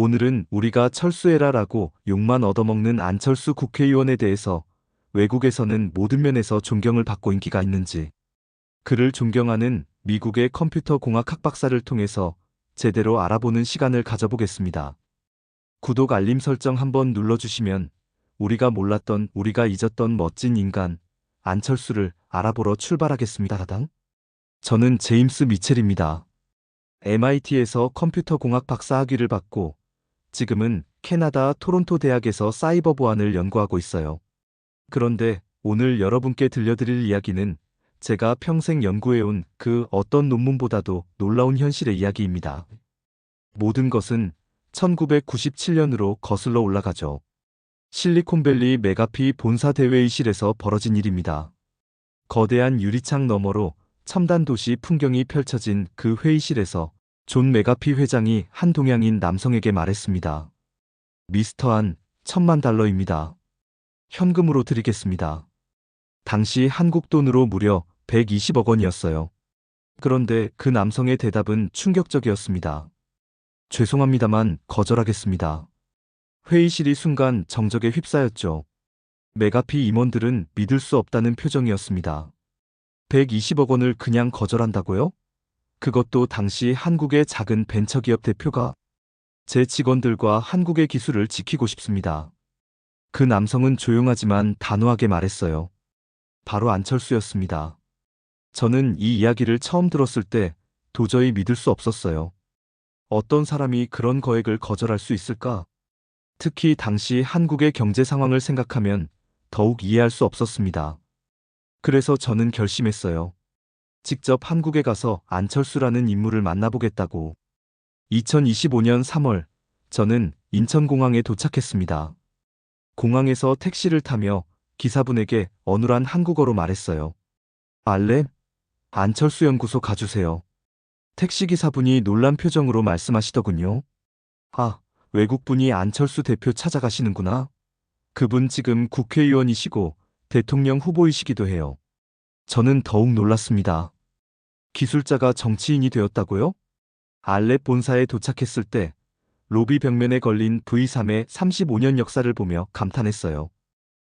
오늘은 우리가 철수해라라고 욕만 얻어먹는 안철수 국회의원에 대해서 외국에서는 모든 면에서 존경을 받고 인기가 있는지, 그를 존경하는 미국의 컴퓨터 공학 학박사를 통해서 제대로 알아보는 시간을 가져보겠습니다. 구독 알림 설정 한번 눌러주시면 우리가 몰랐던, 우리가 잊었던 멋진 인간 안철수를 알아보러 출발하겠습니다. 저는 제임스 미첼입니다. MIT에서 컴퓨터 공학 박사 학위를 받고 지금은 캐나다 토론토 대학에서 사이버 보안을 연구하고 있어요. 그런데 오늘 여러분께 들려드릴 이야기는 제가 평생 연구해온 그 어떤 논문보다도 놀라운 현실의 이야기입니다. 모든 것은 1997년으로 거슬러 올라가죠. 실리콘밸리 메가피 본사 대회의실에서 벌어진 일입니다. 거대한 유리창 너머로 첨단 도시 풍경이 펼쳐진 그 회의실에서 존 메가피 회장이 한 동양인 남성에게 말했습니다. 미스터 안, $10,000입니다. 현금으로 드리겠습니다. 당시 한국 돈으로 무려 120억 원이었어요. 그런데 그 남성의 대답은 충격적이었습니다. 죄송합니다만 거절하겠습니다. 회의실이 순간 정적에 휩싸였죠. 메가피 임원들은 믿을 수 없다는 표정이었습니다. 120억 원을 그냥 거절한다고요? 그것도 당시 한국의 작은 벤처기업 대표가. 제 직원들과 한국의 기술을 지키고 싶습니다. 그 남성은 조용하지만 단호하게 말했어요. 바로 안철수였습니다. 저는 이 이야기를 처음 들었을 때 도저히 믿을 수 없었어요. 어떤 사람이 그런 거액을 거절할 수 있을까? 특히 당시 한국의 경제 상황을 생각하면 더욱 이해할 수 없었습니다. 그래서 저는 결심했어요. 직접 한국에 가서 안철수라는 인물을 만나보겠다고. 2025년 3월, 저는 인천공항에 도착했습니다. 공항에서 택시를 타며 기사분에게 어눌한 한국어로 말했어요. 알렘? 안철수 연구소 가주세요. 택시기사분이 놀란 표정으로 말씀하시더군요. 아, 외국분이 안철수 대표 찾아가시는구나. 그분 지금 국회의원이시고 대통령 후보이시기도 해요. 저는 더욱 놀랐습니다. 기술자가 정치인이 되었다고요? 알렙 본사에 도착했을 때 로비 벽면에 걸린 V3의 35년 역사를 보며 감탄했어요.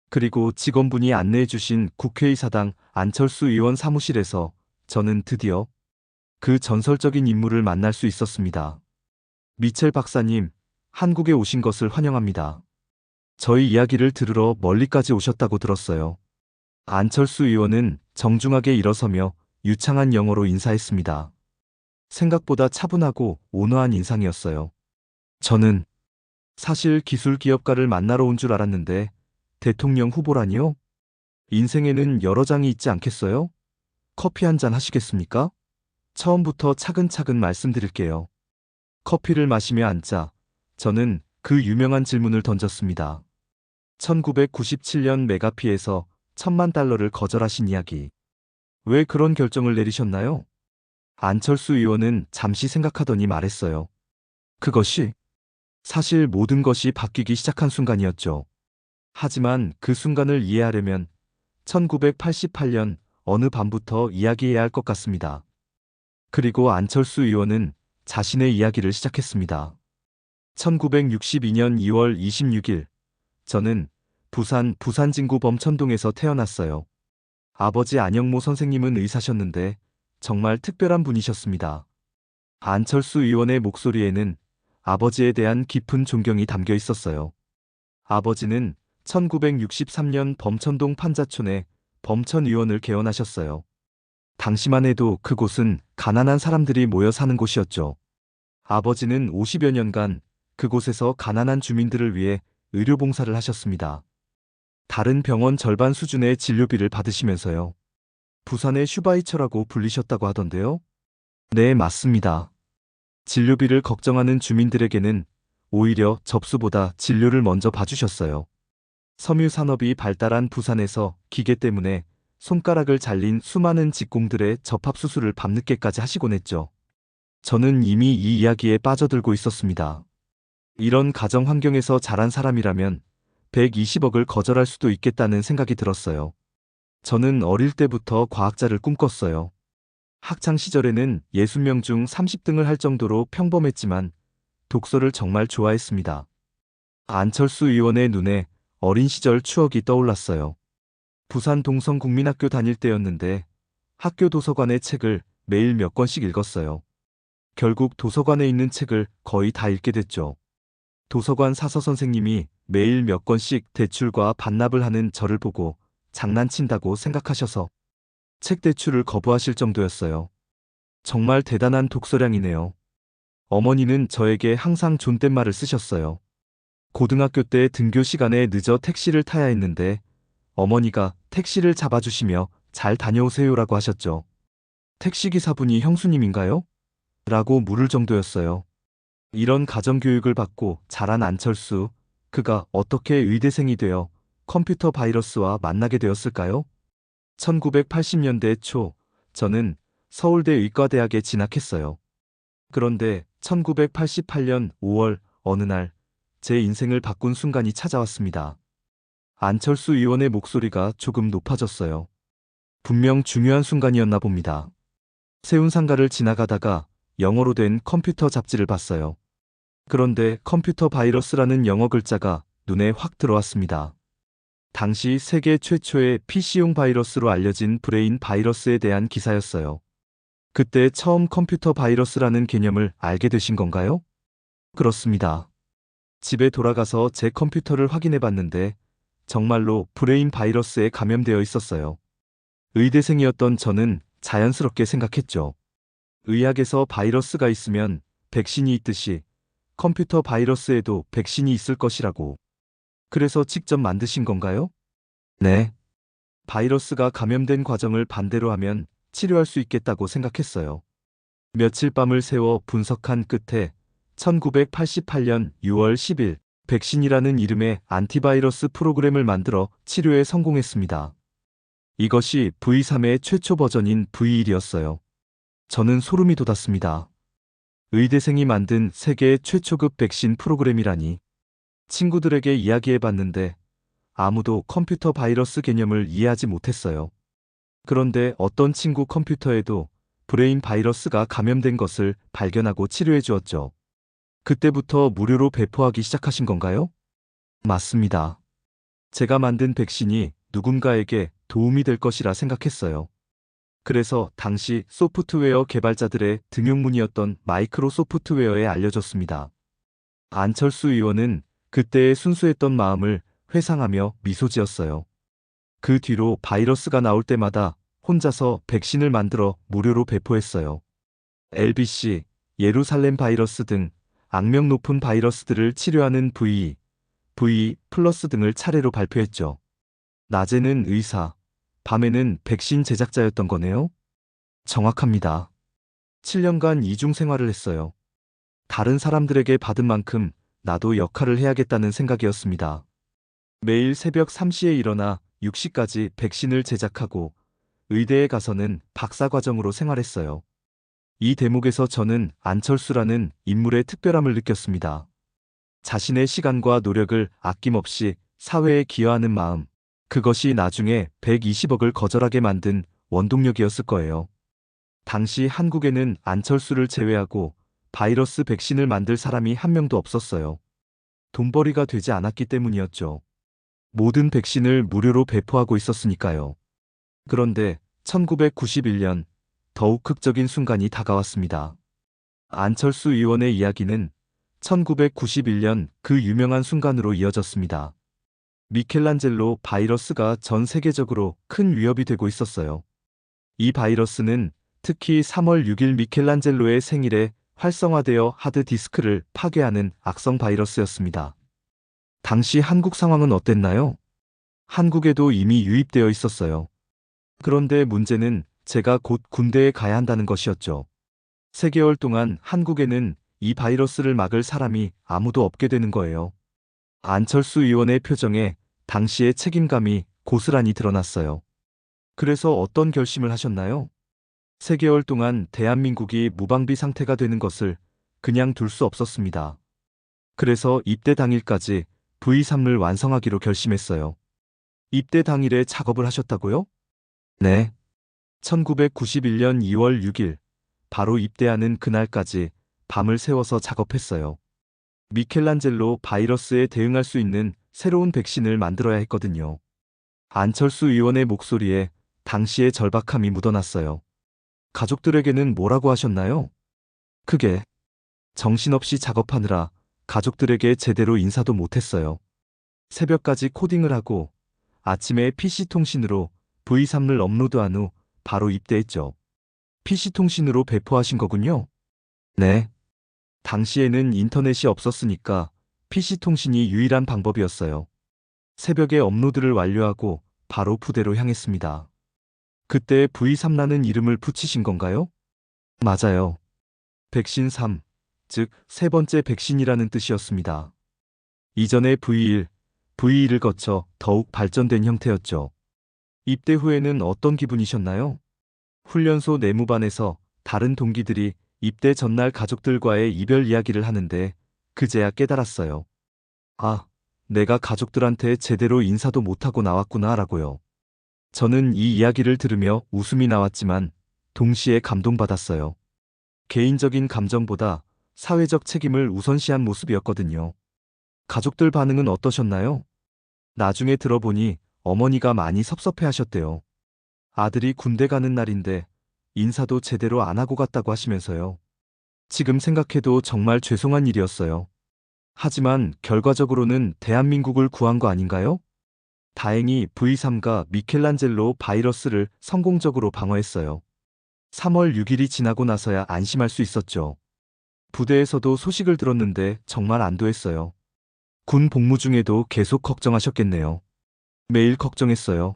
그리고 직원분이 안내해 주신 국회의사당 안철수 의원 사무실에서 저는 드디어 그 전설적인 인물을 만날 수 있었습니다. 미첼 박사님, 한국에 오신 것을 환영합니다. 저희 이야기를 들으러 멀리까지 오셨다고 들었어요. 안철수 의원은 정중하게 일어서며 유창한 영어로 인사했습니다. 생각보다 차분하고 온화한 인상이었어요. 저는 사실 기술 기업가를 만나러 온 줄 알았는데 대통령 후보라니요? 인생에는 여러 장이 있지 않겠어요? 커피 한 잔 하시겠습니까? 처음부터 차근차근 말씀드릴게요. 커피를 마시며 앉자 저는 그 유명한 질문을 던졌습니다. 1997년 메가피에서 $10,000를 거절하신 이야기. 왜 그런 결정을 내리셨나요? 안철수 의원은 잠시 생각하더니 말했어요. 그것이 사실 모든 것이 바뀌기 시작한 순간이었죠. 하지만 그 순간을 이해하려면 1988년 어느 밤부터 이야기해야 할 것 같습니다. 그리고 안철수 의원은 자신의 이야기를 시작했습니다. 1962년 2월 26일, 저는 부산 진구 범천동에서 태어났어요. 아버지 안영모 선생님은 의사셨는데 정말 특별한 분이셨습니다. 안철수 의원의 목소리에는 아버지에 대한 깊은 존경이 담겨 있었어요. 아버지는 1963년 범천동 판자촌에 범천 의원을 개원하셨어요. 당시만 해도 그곳은 가난한 사람들이 모여 사는 곳이었죠. 아버지는 50여 년간 그곳에서 가난한 주민들을 위해 의료봉사를 하셨습니다. 다른 병원 절반 수준의 진료비를 받으시면서요. 부산의 슈바이처라고 불리셨다고 하던데요. 네, 맞습니다. 진료비를 걱정하는 주민들에게는 오히려 접수보다 진료를 먼저 봐주셨어요. 섬유 산업이 발달한 부산에서 기계 때문에 손가락을 잘린 수많은 직공들의 접합수술을 밤늦게까지 하시곤 했죠. 저는 이미 이 이야기에 빠져들고 있었습니다. 이런 가정 환경에서 자란 사람이라면 120억을 거절할 수도 있겠다는 생각이 들었어요. 저는 어릴 때부터 과학자를 꿈꿨어요. 학창 시절에는 60명 중 30등을 할 정도로 평범했지만 독서를 정말 좋아했습니다. 안철수 의원의 눈에 어린 시절 추억이 떠올랐어요. 부산 동성국민학교 다닐 때였는데 학교 도서관의 책을 매일 몇 권씩 읽었어요. 결국 도서관에 있는 책을 거의 다 읽게 됐죠. 도서관 사서 선생님이 매일 몇 권씩 대출과 반납을 하는 저를 보고 장난친다고 생각하셔서 책 대출을 거부하실 정도였어요. 정말 대단한 독서량이네요. 어머니는 저에게 항상 존댓말을 쓰셨어요. 고등학교 때 등교 시간에 늦어 택시를 타야 했는데 어머니가 택시를 잡아주시며 잘 다녀오세요라고 하셨죠. 택시기사분이 형수님인가요? 라고 물을 정도였어요. 이런 가정교육을 받고 자란 안철수, 그가 어떻게 의대생이 되어 컴퓨터 바이러스와 만나게 되었을까요? 1980년대 초, 저는 서울대 의과대학에 진학했어요. 그런데 1988년 5월 어느 날, 제 인생을 바꾼 순간이 찾아왔습니다. 안철수 의원의 목소리가 조금 높아졌어요. 분명 중요한 순간이었나 봅니다. 세운상가를 지나가다가 영어로 된 컴퓨터 잡지를 봤어요. 그런데 컴퓨터 바이러스라는 영어 글자가 눈에 확 들어왔습니다. 당시 세계 최초의 PC용 바이러스로 알려진 브레인 바이러스에 대한 기사였어요. 그때 처음 컴퓨터 바이러스라는 개념을 알게 되신 건가요? 그렇습니다. 집에 돌아가서 제 컴퓨터를 확인해 봤는데 정말로 브레인 바이러스에 감염되어 있었어요. 의대생이었던 저는 자연스럽게 생각했죠. 의학에서 바이러스가 있으면 백신이 있듯이 컴퓨터 바이러스에도 백신이 있을 것이라고. 그래서 직접 만드신 건가요? 네. 바이러스가 감염된 과정을 반대로 하면 치료할 수 있겠다고 생각했어요. 며칠 밤을 새워 분석한 끝에 1988년 6월 10일 백신이라는 이름의 안티바이러스 프로그램을 만들어 치료에 성공했습니다. 이것이 V3의 최초 버전인 V1이었어요. 저는 소름이 돋았습니다. 의대생이 만든 세계 최초급 백신 프로그램이라니. 친구들에게 이야기해봤는데 아무도 컴퓨터 바이러스 개념을 이해하지 못했어요. 그런데 어떤 친구 컴퓨터에도 브레인 바이러스가 감염된 것을 발견하고 치료해 주었죠. 그때부터 무료로 배포하기 시작하신 건가요? 맞습니다. 제가 만든 백신이 누군가에게 도움이 될 것이라 생각했어요. 그래서 당시 소프트웨어 개발자들의 등용문이었던 마이크로소프트웨어에 알려줬습니다. 안철수 의원은 그때의 순수했던 마음을 회상하며 미소 지었어요. 그 뒤로 바이러스가 나올 때마다 혼자서 백신을 만들어 무료로 배포했어요. LBC, 예루살렘 바이러스 등 악명 높은 바이러스들을 치료하는 V 플러스 등을 차례로 발표했죠. 낮에는 의사, 밤에는 백신 제작자였던 거네요? 정확합니다. 7년간 이중 생활을 했어요. 다른 사람들에게 받은 만큼 나도 역할을 해야겠다는 생각이었습니다. 매일 새벽 3시에 일어나 6시까지 백신을 제작하고 의대에 가서는 박사과정으로 생활했어요. 이 대목에서 저는 안철수라는 인물의 특별함을 느꼈습니다. 자신의 시간과 노력을 아낌없이 사회에 기여하는 마음, 그것이 나중에 120억을 거절하게 만든 원동력이었을 거예요. 당시 한국에는 안철수를 제외하고 바이러스 백신을 만들 사람이 한 명도 없었어요. 돈벌이가 되지 않았기 때문이었죠. 모든 백신을 무료로 배포하고 있었으니까요. 그런데 1991년 더욱 극적인 순간이 다가왔습니다. 안철수 의원의 이야기는 1991년 그 유명한 순간으로 이어졌습니다. 미켈란젤로 바이러스가 전 세계적으로 큰 위협이 되고 있었어요. 이 바이러스는 특히 3월 6일 미켈란젤로의 생일에 활성화되어 하드디스크를 파괴하는 악성 바이러스였습니다. 당시 한국 상황은 어땠나요? 한국에도 이미 유입되어 있었어요. 그런데 문제는 제가 곧 군대에 가야 한다는 것이었죠. 3개월 동안 한국에는 이 바이러스를 막을 사람이 아무도 없게 되는 거예요. 안철수 의원의 표정에 당시의 책임감이 고스란히 드러났어요. 그래서 어떤 결심을 하셨나요? 3개월 동안 대한민국이 무방비 상태가 되는 것을 그냥 둘 수 없었습니다. 그래서 입대 당일까지 V3을 완성하기로 결심했어요. 입대 당일에 작업을 하셨다고요? 네. 1991년 2월 6일, 바로 입대하는 그날까지 밤을 새워서 작업했어요. 미켈란젤로 바이러스에 대응할 수 있는 새로운 백신을 만들어야 했거든요. 안철수 의원의 목소리에 당시의 절박함이 묻어났어요. 가족들에게는 뭐라고 하셨나요? 그게 정신없이 작업하느라 가족들에게 제대로 인사도 못했어요. 새벽까지 코딩을 하고 아침에 PC통신으로 V3를 업로드한 후 바로 입대했죠. PC통신으로 배포하신 거군요? 네. 당시에는 인터넷이 없었으니까 PC통신이 유일한 방법이었어요. 새벽에 업로드를 완료하고 바로 부대로 향했습니다. 그때 V3라는 이름을 붙이신 건가요? 맞아요. 백신 3, 즉 세 번째 백신이라는 뜻이었습니다. 이전에 V1, V2를 거쳐 더욱 발전된 형태였죠. 입대 후에는 어떤 기분이셨나요? 훈련소 내무반에서 다른 동기들이 입대 전날 가족들과의 이별 이야기를 하는데 그제야 깨달았어요. 아, 내가 가족들한테 제대로 인사도 못하고 나왔구나 라고요. 저는 이 이야기를 들으며 웃음이 나왔지만 동시에 감동받았어요. 개인적인 감정보다 사회적 책임을 우선시한 모습이었거든요. 가족들 반응은 어떠셨나요? 나중에 들어보니 어머니가 많이 섭섭해 하셨대요. 아들이 군대 가는 날인데 인사도 제대로 안 하고 갔다고 하시면서요. 지금 생각해도 정말 죄송한 일이었어요. 하지만 결과적으로는 대한민국을 구한 거 아닌가요? 다행히 V3가 미켈란젤로 바이러스를 성공적으로 방어했어요. 3월 6일이 지나고 나서야 안심할 수 있었죠. 부대에서도 소식을 들었는데 정말 안도했어요. 군 복무 중에도 계속 걱정하셨겠네요. 매일 걱정했어요.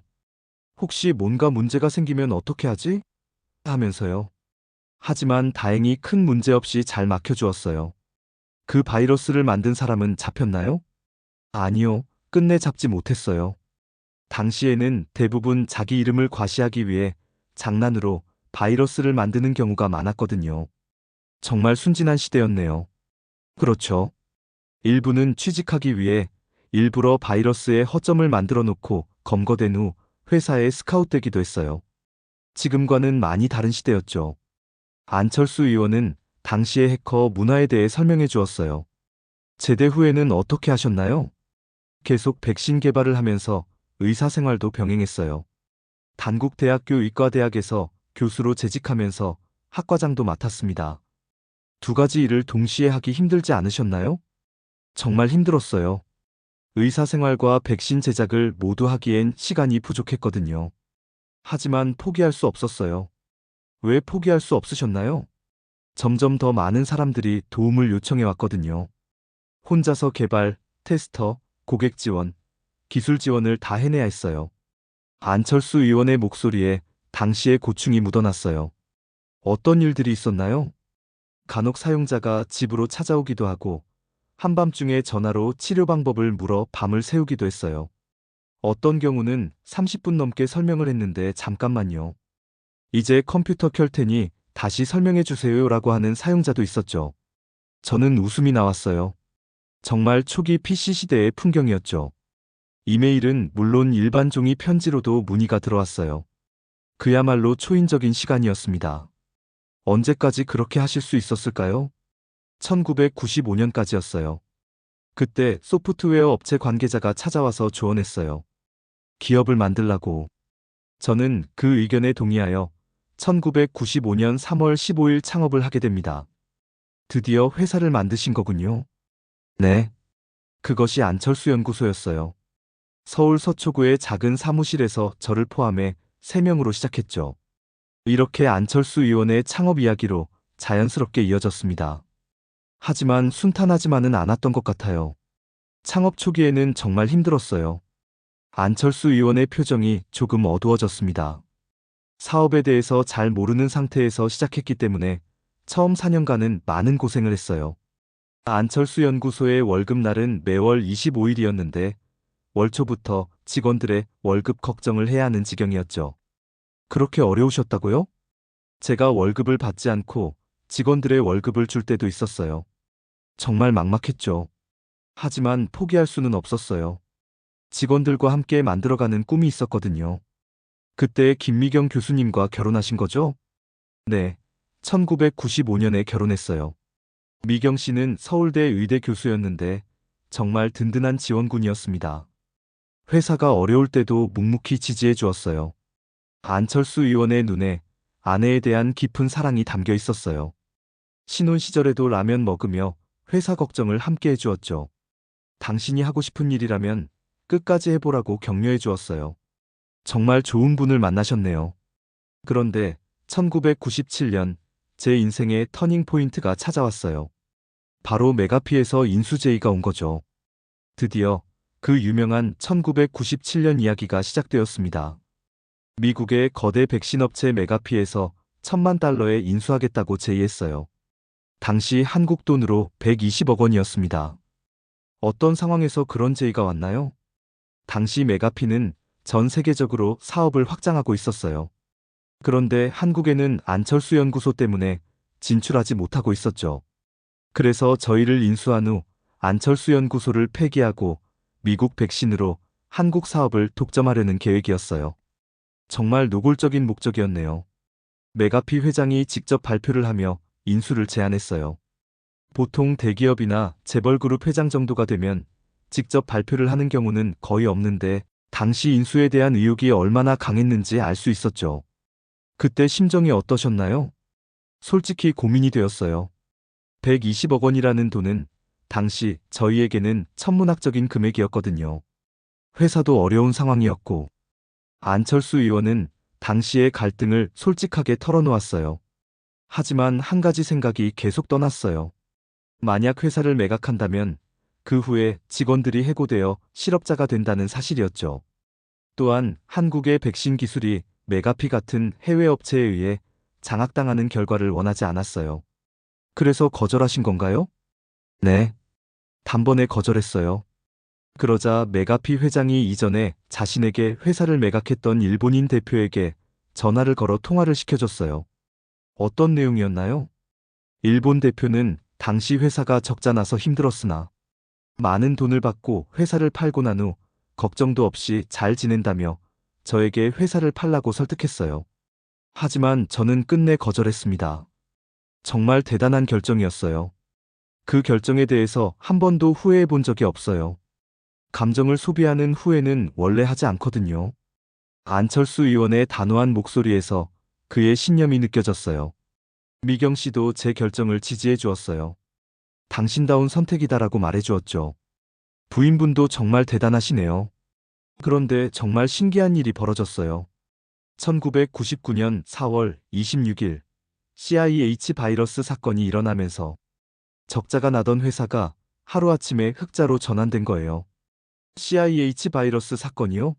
혹시 뭔가 문제가 생기면 어떻게 하지? 하면서요. 하지만 다행히 큰 문제 없이 잘 막혀주었어요. 그 바이러스를 만든 사람은 잡혔나요? 아니요, 끝내 잡지 못했어요. 당시에는 대부분 자기 이름을 과시하기 위해 장난으로 바이러스를 만드는 경우가 많았거든요. 정말 순진한 시대였네요. 그렇죠. 일부는 취직하기 위해 일부러 바이러스에 허점을 만들어 놓고 검거된 후 회사에 스카웃되기도 했어요. 지금과는 많이 다른 시대였죠. 안철수 의원은 당시의 해커 문화에 대해 설명해 주었어요. 제대 후에는 어떻게 하셨나요? 계속 백신 개발을 하면서 의사 생활도 병행했어요. 단국대학교 의과대학에서 교수로 재직하면서 학과장도 맡았습니다. 두 가지 일을 동시에 하기 힘들지 않으셨나요? 정말 힘들었어요. 의사 생활과 백신 제작을 모두 하기엔 시간이 부족했거든요. 하지만 포기할 수 없었어요. 왜 포기할 수 없으셨나요? 점점 더 많은 사람들이 도움을 요청해 왔거든요. 혼자서 개발, 테스터, 고객 지원, 기술 지원을 다 해내야 했어요. 안철수 의원의 목소리에 당시의 고충이 묻어났어요. 어떤 일들이 있었나요? 간혹 사용자가 집으로 찾아오기도 하고 한밤중에 전화로 치료 방법을 물어 밤을 새우기도 했어요. 어떤 경우는 30분 넘게 설명을 했는데 잠깐만요. 이제 컴퓨터 켤 테니 다시 설명해 주세요라고 하는 사용자도 있었죠. 저는 웃음이 나왔어요. 정말 초기 PC 시대의 풍경이었죠. 이메일은 물론 일반 종이 편지로도 문의가 들어왔어요. 그야말로 초인적인 시간이었습니다. 언제까지 그렇게 하실 수 있었을까요? 1995년까지였어요. 그때 소프트웨어 업체 관계자가 찾아와서 조언했어요. 기업을 만들라고. 저는 그 의견에 동의하여 1995년 3월 15일 창업을 하게 됩니다. 드디어 회사를 만드신 거군요. 네. 그것이 안철수 연구소였어요. 서울 서초구의 작은 사무실에서 저를 포함해 3명으로 시작했죠. 이렇게 안철수 의원의 창업 이야기로 자연스럽게 이어졌습니다. 하지만 순탄하지만은 않았던 것 같아요. 창업 초기에는 정말 힘들었어요. 안철수 의원의 표정이 조금 어두워졌습니다. 사업에 대해서 잘 모르는 상태에서 시작했기 때문에 처음 4년간은 많은 고생을 했어요. 안철수 연구소의 월급날은 매월 25일이었는데 월 초부터 직원들의 월급 걱정을 해야 하는 지경이었죠. 그렇게 어려우셨다고요? 제가 월급을 받지 않고 직원들의 월급을 줄 때도 있었어요. 정말 막막했죠. 하지만 포기할 수는 없었어요. 직원들과 함께 만들어가는 꿈이 있었거든요. 그때 김미경 교수님과 결혼하신 거죠? 네, 1995년에 결혼했어요. 미경 씨는 서울대 의대 교수였는데 정말 든든한 지원군이었습니다. 회사가 어려울 때도 묵묵히 지지해 주었어요. 안철수 의원의 눈에 아내에 대한 깊은 사랑이 담겨 있었어요. 신혼 시절에도 라면 먹으며 회사 걱정을 함께 해주었죠. 당신이 하고 싶은 일이라면 끝까지 해보라고 격려해 주었어요. 정말 좋은 분을 만나셨네요. 그런데 1997년 제 인생의 터닝 포인트가 찾아왔어요. 바로 메가피에서 인수제의가 온 거죠. 드디어 그 유명한 1997년 이야기가 시작되었습니다. 미국의 거대 백신 업체 메가피에서 1,000만 달러에 인수하겠다고 제의했어요. 당시 한국 돈으로 120억 원이었습니다. 어떤 상황에서 그런 제의가 왔나요? 당시 메가피는 전 세계적으로 사업을 확장하고 있었어요. 그런데 한국에는 안철수 연구소 때문에 진출하지 못하고 있었죠. 그래서 저희를 인수한 후 안철수 연구소를 폐기하고 미국 백신으로 한국 사업을 독점하려는 계획이었어요. 정말 노골적인 목적이었네요. 메가피 회장이 직접 발표를 하며 인수를 제안했어요. 보통 대기업이나 재벌그룹 회장 정도가 되면 직접 발표를 하는 경우는 거의 없는데 당시 인수에 대한 의욕이 얼마나 강했는지 알 수 있었죠. 그때 심정이 어떠셨나요? 솔직히 고민이 되었어요. 120억 원이라는 돈은 당시 저희에게는 천문학적인 금액이었거든요. 회사도 어려운 상황이었고 안철수 의원은 당시의 갈등을 솔직하게 털어놓았어요. 하지만 한 가지 생각이 계속 떠났어요. 만약 회사를 매각한다면 그 후에 직원들이 해고되어 실업자가 된다는 사실이었죠. 또한 한국의 백신 기술이 메가피 같은 해외 업체에 의해 장악당하는 결과를 원하지 않았어요. 그래서 거절하신 건가요? 네. 단번에 거절했어요. 그러자 메가피 회장이 이전에 자신에게 회사를 매각했던 일본인 대표에게 전화를 걸어 통화를 시켜줬어요. 어떤 내용이었나요? 일본 대표는 당시 회사가 적자 나서 힘들었으나 많은 돈을 받고 회사를 팔고 난 후 걱정도 없이 잘 지낸다며 저에게 회사를 팔라고 설득했어요. 하지만 저는 끝내 거절했습니다. 정말 대단한 결정이었어요. 그 결정에 대해서 한 번도 후회해 본 적이 없어요. 감정을 소비하는 후회는 원래 하지 않거든요. 안철수 의원의 단호한 목소리에서 그의 신념이 느껴졌어요. 미경 씨도 제 결정을 지지해 주었어요. 당신다운 선택이다라고 말해 주었죠. 부인분도 정말 대단하시네요. 그런데 정말 신기한 일이 벌어졌어요. 1999년 4월 26일 CIH 바이러스 사건이 일어나면서 적자가 나던 회사가 하루아침에 흑자로 전환된 거예요. CIH 바이러스 사건이요?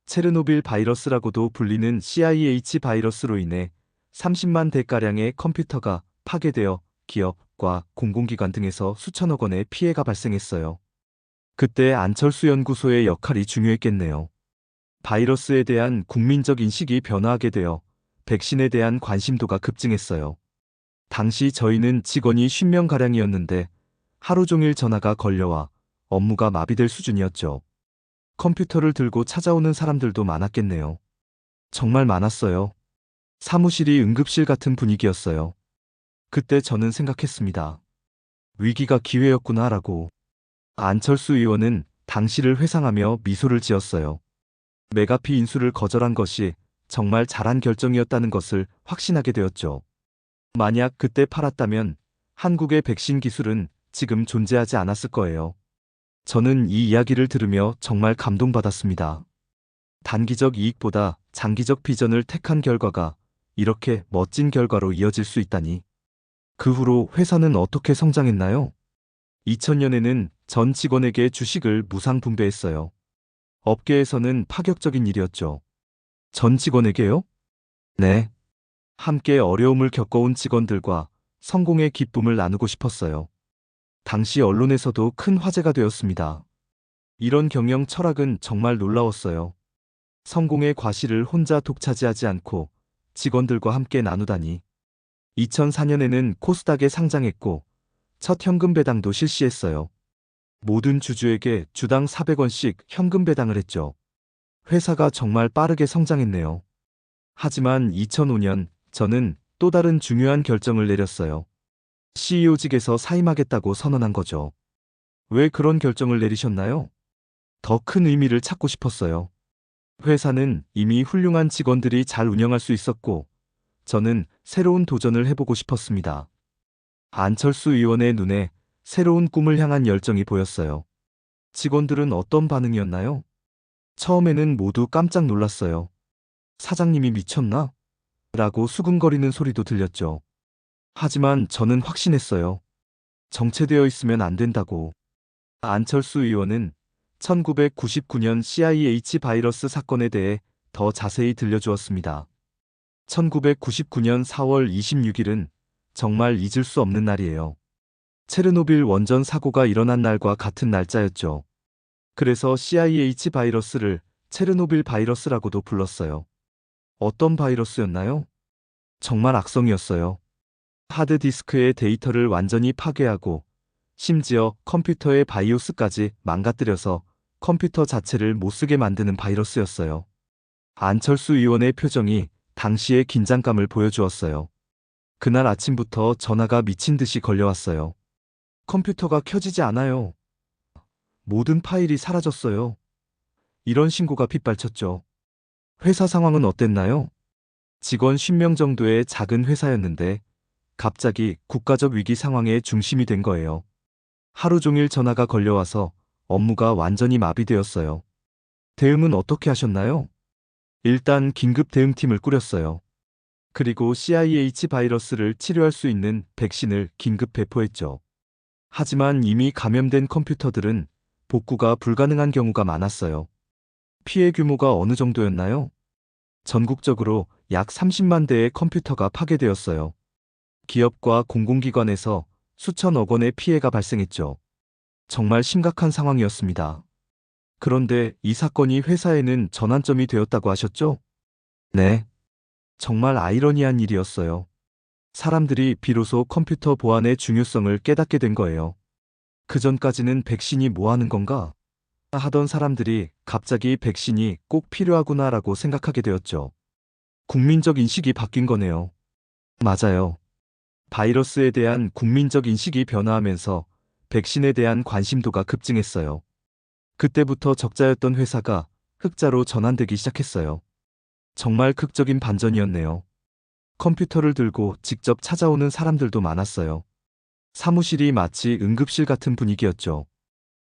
체르노빌 바이러스라고도 불리는 CIH 바이러스로 인해 30만 대가량의 컴퓨터가 파괴되어 기업과 공공기관 등에서 수천억 원의 피해가 발생했어요. 그때 안철수 연구소의 역할이 중요했겠네요. 바이러스에 대한 국민적 인식이 변화하게 되어 백신에 대한 관심도가 급증했어요. 당시 저희는 직원이 50명가량이었는데 하루 종일 전화가 걸려와 업무가 마비될 수준이었죠. 컴퓨터를 들고 찾아오는 사람들도 많았겠네요. 정말 많았어요. 사무실이 응급실 같은 분위기였어요. 그때 저는 생각했습니다. 위기가 기회였구나라고. 안철수 의원은 당시를 회상하며 미소를 지었어요. 메가피 인수를 거절한 것이 정말 잘한 결정이었다는 것을 확신하게 되었죠. 만약 그때 팔았다면 한국의 백신 기술은 지금 존재하지 않았을 거예요. 저는 이 이야기를 들으며 정말 감동받았습니다. 단기적 이익보다 장기적 비전을 택한 결과가 이렇게 멋진 결과로 이어질 수 있다니. 그 후로 회사는 어떻게 성장했나요? 2000년에는 전 직원에게 주식을 무상 분배했어요. 업계에서는 파격적인 일이었죠. 전 직원에게요? 네. 함께 어려움을 겪어온 직원들과 성공의 기쁨을 나누고 싶었어요. 당시 언론에서도 큰 화제가 되었습니다. 이런 경영 철학은 정말 놀라웠어요. 성공의 과실을 혼자 독차지하지 않고 직원들과 함께 나누다니. 2004년에는 코스닥에 상장했고 첫 현금 배당도 실시했어요. 모든 주주에게 주당 400원씩 현금 배당을 했죠. 회사가 정말 빠르게 성장했네요. 하지만 2005년 저는 또 다른 중요한 결정을 내렸어요. CEO직에서 사임하겠다고 선언한 거죠. 왜 그런 결정을 내리셨나요? 더 큰 의미를 찾고 싶었어요. 회사는 이미 훌륭한 직원들이 잘 운영할 수 있었고, 저는 새로운 도전을 해보고 싶었습니다. 안철수 의원의 눈에 새로운 꿈을 향한 열정이 보였어요. 직원들은 어떤 반응이었나요? 처음에는 모두 깜짝 놀랐어요. 사장님이 미쳤나? 라고 수근거리는 소리도 들렸죠. 하지만 저는 확신했어요. 정체되어 있으면 안 된다고. 안철수 의원은 1999년 CIH 바이러스 사건에 대해 더 자세히 들려주었습니다. 1999년 4월 26일은 정말 잊을 수 없는 날이에요. 체르노빌 원전 사고가 일어난 날과 같은 날짜였죠. 그래서 CIH 바이러스를 체르노빌 바이러스라고도 불렀어요. 어떤 바이러스였나요? 정말 악성이었어요. 하드디스크의 데이터를 완전히 파괴하고 심지어 컴퓨터의 바이오스까지 망가뜨려서 컴퓨터 자체를 못쓰게 만드는 바이러스였어요. 안철수 의원의 표정이 당시의 긴장감을 보여주었어요. 그날 아침부터 전화가 미친 듯이 걸려왔어요. 컴퓨터가 켜지지 않아요. 모든 파일이 사라졌어요. 이런 신고가 빗발쳤죠. 회사 상황은 어땠나요? 직원 10명 정도의 작은 회사였는데 갑자기 국가적 위기 상황의 중심이 된 거예요. 하루 종일 전화가 걸려와서 업무가 완전히 마비되었어요. 대응은 어떻게 하셨나요? 일단 긴급 대응팀을 꾸렸어요. 그리고 CIH 바이러스를 치료할 수 있는 백신을 긴급 배포했죠. 하지만 이미 감염된 컴퓨터들은 복구가 불가능한 경우가 많았어요. 피해 규모가 어느 정도였나요? 전국적으로 약 30만 대의 컴퓨터가 파괴되었어요. 기업과 공공기관에서 수천억 원의 피해가 발생했죠. 정말 심각한 상황이었습니다. 그런데 이 사건이 회사에는 전환점이 되었다고 하셨죠? 네. 정말 아이러니한 일이었어요. 사람들이 비로소 컴퓨터 보안의 중요성을 깨닫게 된 거예요. 그전까지는 백신이 뭐 하는 건가? 하던 사람들이 갑자기 백신이 꼭 필요하구나라고 생각하게 되었죠. 국민적 인식이 바뀐 거네요. 맞아요. 바이러스에 대한 국민적 인식이 변화하면서 백신에 대한 관심도가 급증했어요. 그때부터 적자였던 회사가 흑자로 전환되기 시작했어요. 정말 극적인 반전이었네요. 컴퓨터를 들고 직접 찾아오는 사람들도 많았어요. 사무실이 마치 응급실 같은 분위기였죠.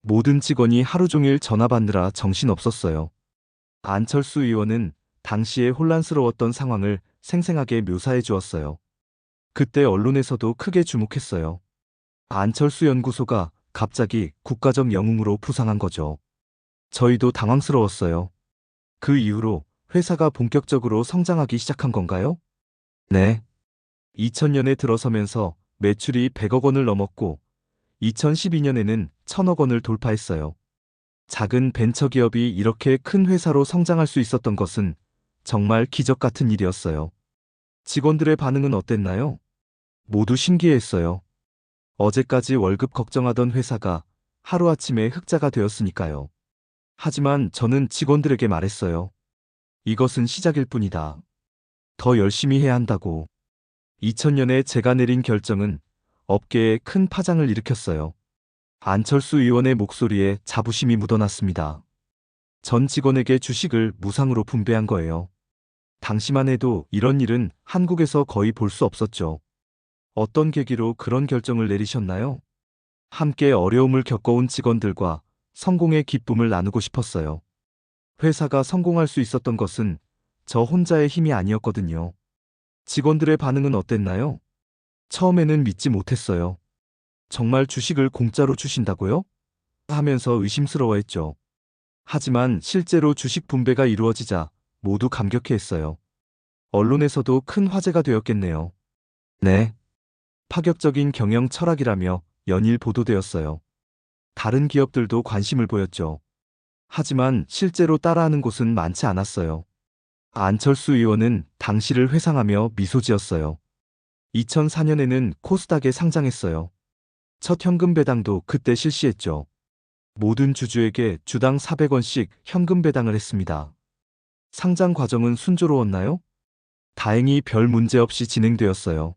모든 직원이 하루 종일 전화 받느라 정신없었어요. 안철수 의원은 당시에 혼란스러웠던 상황을 생생하게 묘사해 주었어요. 그때 언론에서도 크게 주목했어요. 안철수 연구소가 갑자기 국가적 영웅으로 부상한 거죠. 저희도 당황스러웠어요. 그 이후로 회사가 본격적으로 성장하기 시작한 건가요? 네. 2000년에 들어서면서 매출이 100억 원을 넘었고 2012년에는 1000억 원을 돌파했어요. 작은 벤처기업이 이렇게 큰 회사로 성장할 수 있었던 것은 정말 기적 같은 일이었어요. 직원들의 반응은 어땠나요? 모두 신기했어요. 어제까지 월급 걱정하던 회사가 하루아침에 흑자가 되었으니까요. 하지만 저는 직원들에게 말했어요. 이것은 시작일 뿐이다. 더 열심히 해야 한다고. 2000년에 제가 내린 결정은 업계에 큰 파장을 일으켰어요. 안철수 의원의 목소리에 자부심이 묻어났습니다. 전 직원에게 주식을 무상으로 분배한 거예요. 당시만 해도 이런 일은 한국에서 거의 볼 수 없었죠. 어떤 계기로 그런 결정을 내리셨나요? 함께 어려움을 겪어온 직원들과 성공의 기쁨을 나누고 싶었어요. 회사가 성공할 수 있었던 것은 저 혼자의 힘이 아니었거든요. 직원들의 반응은 어땠나요? 처음에는 믿지 못했어요. 정말 주식을 공짜로 주신다고요? 하면서 의심스러워했죠. 하지만 실제로 주식 분배가 이루어지자 모두 감격해했어요. 언론에서도 큰 화제가 되었겠네요. 네. 파격적인 경영 철학이라며 연일 보도되었어요. 다른 기업들도 관심을 보였죠. 하지만 실제로 따라하는 곳은 많지 않았어요. 안철수 의원은 당시를 회상하며 미소 지었어요. 2004년에는 코스닥에 상장했어요. 첫 현금 배당도 그때 실시했죠. 모든 주주에게 주당 400원씩 현금 배당을 했습니다. 상장 과정은 순조로웠나요? 다행히 별 문제 없이 진행되었어요.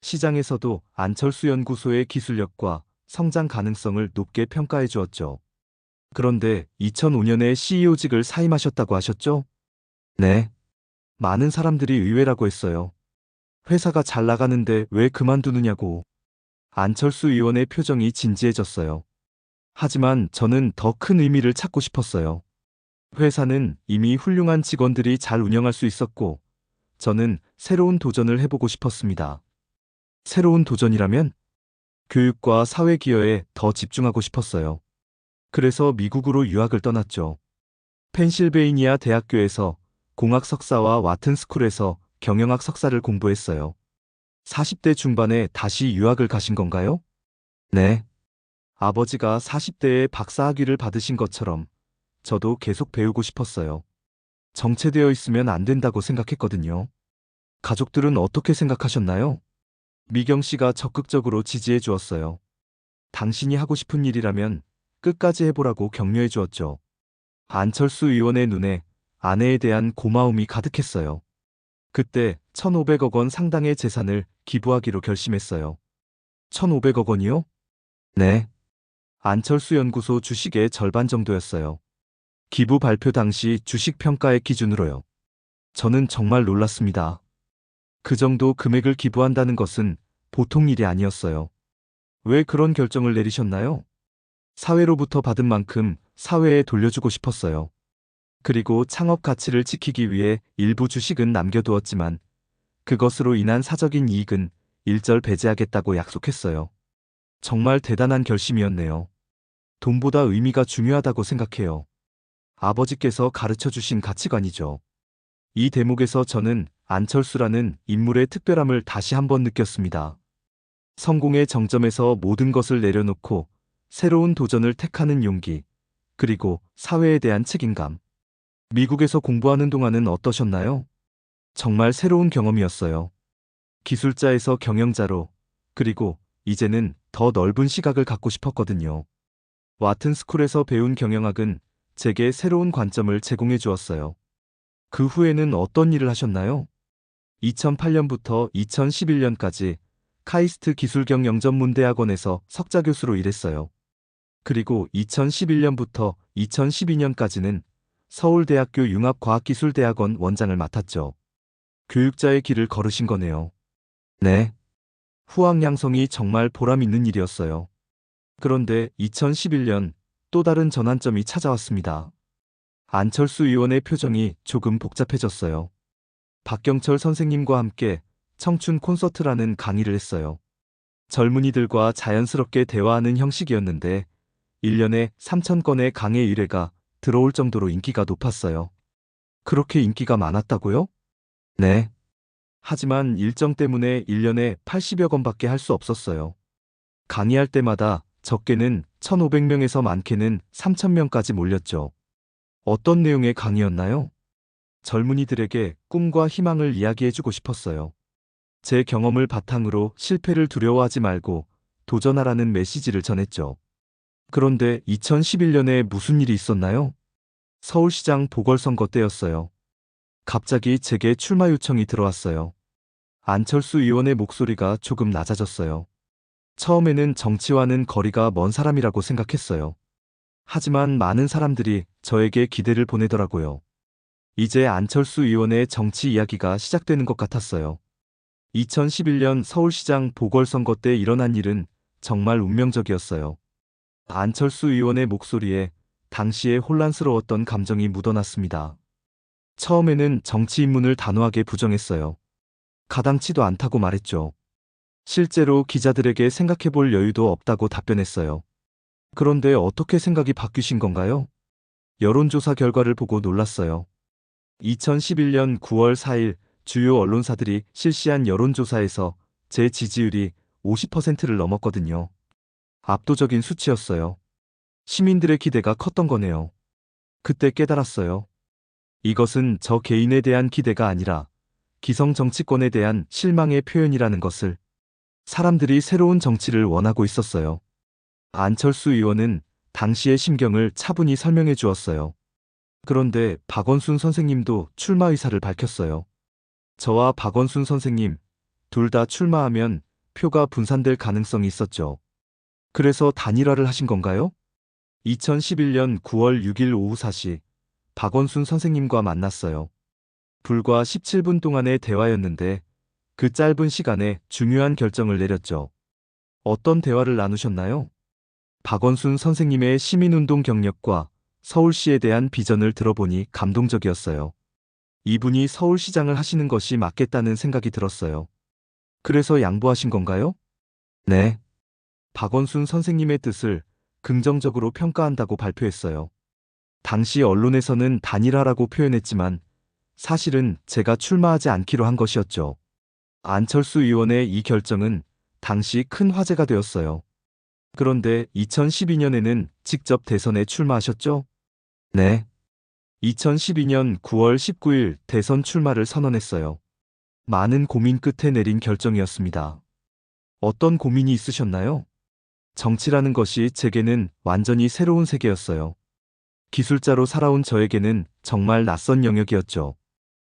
시장에서도 안철수 연구소의 기술력과 성장 가능성을 높게 평가해 주었죠. 그런데 2005년에 CEO직을 사임하셨다고 하셨죠? 네. 많은 사람들이 의외라고 했어요. 회사가 잘 나가는데 왜 그만두느냐고. 안철수 의원의 표정이 진지해졌어요. 하지만 저는 더 큰 의미를 찾고 싶었어요. 회사는 이미 훌륭한 직원들이 잘 운영할 수 있었고, 저는 새로운 도전을 해보고 싶었습니다. 새로운 도전이라면 교육과 사회 기여에 더 집중하고 싶었어요. 그래서 미국으로 유학을 떠났죠. 펜실베이니아 대학교에서 공학 석사와 와튼 스쿨에서 경영학 석사를 공부했어요. 40대 중반에 다시 유학을 가신 건가요? 네. 아버지가 40대에 박사학위를 받으신 것처럼 저도 계속 배우고 싶었어요. 정체되어 있으면 안 된다고 생각했거든요. 가족들은 어떻게 생각하셨나요? 미경 씨가 적극적으로 지지해 주었어요. 당신이 하고 싶은 일이라면 끝까지 해보라고 격려해 주었죠. 안철수 의원의 눈에 아내에 대한 고마움이 가득했어요. 그때 1,500억 원 상당의 재산을 기부하기로 결심했어요. 1,500억 원이요? 네. 안철수 연구소 주식의 절반 정도였어요. 기부 발표 당시 주식 평가의 기준으로요. 저는 정말 놀랐습니다. 그 정도 금액을 기부한다는 것은 보통 일이 아니었어요. 왜 그런 결정을 내리셨나요? 사회로부터 받은 만큼 사회에 돌려주고 싶었어요. 그리고 창업 가치를 지키기 위해 일부 주식은 남겨두었지만 그것으로 인한 사적인 이익은 일절 배제하겠다고 약속했어요. 정말 대단한 결심이었네요. 돈보다 의미가 중요하다고 생각해요. 아버지께서 가르쳐 주신 가치관이죠. 이 대목에서 저는 안철수라는 인물의 특별함을 다시 한번 느꼈습니다. 성공의 정점에서 모든 것을 내려놓고 새로운 도전을 택하는 용기, 그리고 사회에 대한 책임감. 미국에서 공부하는 동안은 어떠셨나요? 정말 새로운 경험이었어요. 기술자에서 경영자로, 그리고 이제는 더 넓은 시각을 갖고 싶었거든요. 와튼 스쿨에서 배운 경영학은 제게 새로운 관점을 제공해 주었어요. 그 후에는 어떤 일을 하셨나요? 2008년부터 2011년까지 카이스트 기술경영전문대학원에서 석자 교수로 일했어요. 그리고 2011년부터 2012년까지는 서울대학교 융합과학기술대학원 원장을 맡았죠. 교육자의 길을 걸으신 거네요. 네. 후학양성이 정말 보람 있는 일이었어요. 그런데 2011년 또 다른 전환점이 찾아왔습니다. 안철수 의원의 표정이 조금 복잡해졌어요. 박경철 선생님과 함께 청춘 콘서트라는 강의를 했어요. 젊은이들과 자연스럽게 대화하는 형식이었는데 1년에 3,000건의 강의 의뢰가 들어올 정도로 인기가 높았어요. 그렇게 인기가 많았다고요? 네. 하지만 일정 때문에 1년에 80여 건밖에 할 수 없었어요. 강의할 때마다 적게는 1,500명에서 많게는 3,000명까지 몰렸죠. 어떤 내용의 강의였나요? 젊은이들에게 꿈과 희망을 이야기해주고 싶었어요. 제 경험을 바탕으로 실패를 두려워하지 말고 도전하라는 메시지를 전했죠. 그런데 2011년에 무슨 일이 있었나요? 서울시장 보궐선거 때였어요. 갑자기 제게 출마 요청이 들어왔어요. 안철수 의원의 목소리가 조금 낮아졌어요. 처음에는 정치와는 거리가 먼 사람이라고 생각했어요. 하지만 많은 사람들이 저에게 기대를 보내더라고요. 이제 안철수 의원의 정치 이야기가 시작되는 것 같았어요. 2011년 서울시장 보궐선거 때 일어난 일은 정말 운명적이었어요. 안철수 의원의 목소리에 당시에 혼란스러웠던 감정이 묻어났습니다. 처음에는 정치 입문을 단호하게 부정했어요. 가당치도 않다고 말했죠. 실제로 기자들에게 생각해볼 여유도 없다고 답변했어요. 그런데 어떻게 생각이 바뀌신 건가요? 여론조사 결과를 보고 놀랐어요. 2011년 9월 4일 주요 언론사들이 실시한 여론조사에서 제 지지율이 50%를 넘었거든요. 압도적인 수치였어요. 시민들의 기대가 컸던 거네요. 그때 깨달았어요. 이것은 저 개인에 대한 기대가 아니라 기성 정치권에 대한 실망의 표현이라는 것을. 사람들이 새로운 정치를 원하고 있었어요. 안철수 의원은 당시의 심경을 차분히 설명해 주었어요. 그런데 박원순 선생님도 출마 의사를 밝혔어요. 저와 박원순 선생님, 둘 다 출마하면 표가 분산될 가능성이 있었죠. 그래서 단일화를 하신 건가요? 2011년 9월 6일 오후 4시 박원순 선생님과 만났어요. 불과 17분 동안의 대화였는데 그 짧은 시간에 중요한 결정을 내렸죠. 어떤 대화를 나누셨나요? 박원순 선생님의 시민운동 경력과 서울시에 대한 비전을 들어보니 감동적이었어요. 이분이 서울시장을 하시는 것이 맞겠다는 생각이 들었어요. 그래서 양보하신 건가요? 네. 박원순 선생님의 뜻을 긍정적으로 평가한다고 발표했어요. 당시 언론에서는 단일화라고 표현했지만 사실은 제가 출마하지 않기로 한 것이었죠. 안철수 의원의 이 결정은 당시 큰 화제가 되었어요. 그런데 2012년에는 직접 대선에 출마하셨죠? 네. 2012년 9월 19일 대선 출마를 선언했어요. 많은 고민 끝에 내린 결정이었습니다. 어떤 고민이 있으셨나요? 정치라는 것이 제게는 완전히 새로운 세계였어요. 기술자로 살아온 저에게는 정말 낯선 영역이었죠.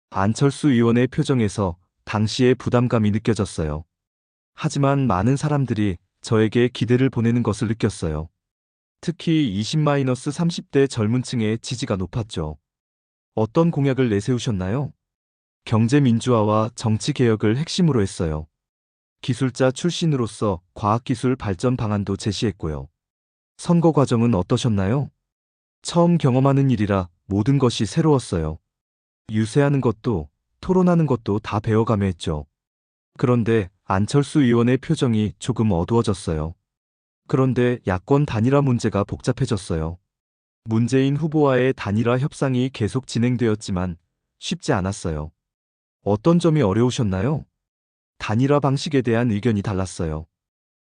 안철수 의원의 표정에서 당시의 부담감이 느껴졌어요. 하지만 많은 사람들이 저에게 기대를 보내는 것을 느꼈어요. 특히 20-30대 젊은 층의 지지가 높았죠. 어떤 공약을 내세우셨나요? 경제 민주화와 정치 개혁을 핵심으로 했어요. 기술자 출신으로서 과학기술 발전 방안도 제시했고요. 선거 과정은 어떠셨나요? 처음 경험하는 일이라 모든 것이 새로웠어요. 유세하는 것도 토론하는 것도 다 배워가며 했죠. 그런데 안철수 의원의 표정이 조금 어두워졌어요. 그런데 야권 단일화 문제가 복잡해졌어요. 문재인 후보와의 단일화 협상이 계속 진행되었지만 쉽지 않았어요. 어떤 점이 어려우셨나요? 단일화 방식에 대한 의견이 달랐어요.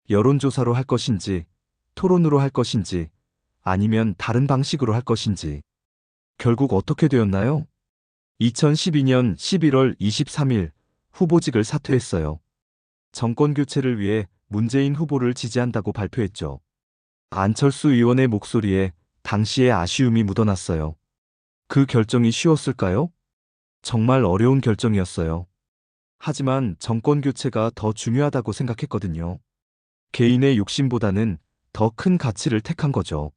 여론조사로 할 것인지, 토론으로 할 것인지, 아니면 다른 방식으로 할 것인지. 결국 어떻게 되었나요? 2012년 11월 23일 후보직을 사퇴했어요. 정권 교체를 위해 문재인 후보를 지지한다고 발표했죠. 안철수 의원의 목소리에 당시의 아쉬움이 묻어났어요. 그 결정이 쉬웠을까요? 정말 어려운 결정이었어요. 하지만 정권 교체가 더 중요하다고 생각했거든요. 개인의 욕심보다는 더 큰 가치를 택한 거죠.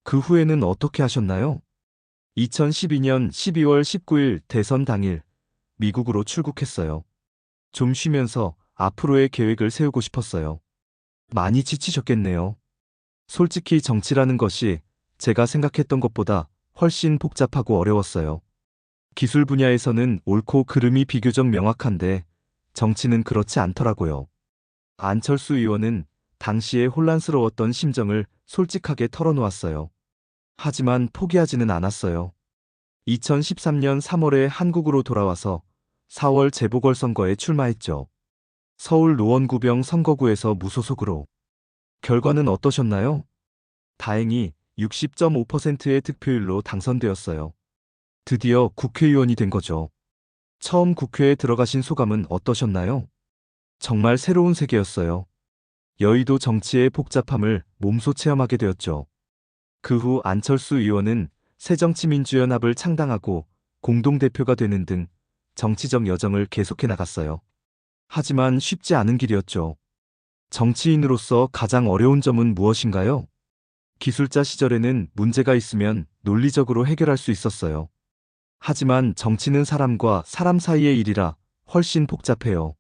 그 후에는 어떻게 하셨나요? 2012년 12월 19일 대선 당일 미국으로 출국했어요. 좀 쉬면서 앞으로의 계획을 세우고 싶었어요. 많이 지치셨겠네요. 솔직히 정치라는 것이 제가 생각했던 것보다 훨씬 복잡하고 어려웠어요. 기술 분야에서는 옳고 그름이 비교적 명확한데 정치는 그렇지 않더라고요. 안철수 의원은 당시에 혼란스러웠던 심정을 솔직하게 털어놓았어요. 하지만 포기하지는 않았어요. 2013년 3월에 한국으로 돌아와서 4월 재보궐선거에 출마했죠. 서울 노원구병 선거구에서 무소속으로. 결과는 어떠셨나요? 다행히 60.5%의 득표율로 당선되었어요. 드디어 국회의원이 된 거죠. 처음 국회에 들어가신 소감은 어떠셨나요? 정말 새로운 세계였어요. 여의도 정치의 복잡함을 몸소 체험하게 되었죠. 그 후 안철수 의원은 새정치민주연합을 창당하고 공동대표가 되는 등 정치적 여정을 계속해 나갔어요. 하지만 쉽지 않은 길이었죠. 정치인으로서 가장 어려운 점은 무엇인가요? 기술자 시절에는 문제가 있으면 논리적으로 해결할 수 있었어요. 하지만 정치는 사람과 사람 사이의 일이라 훨씬 복잡해요.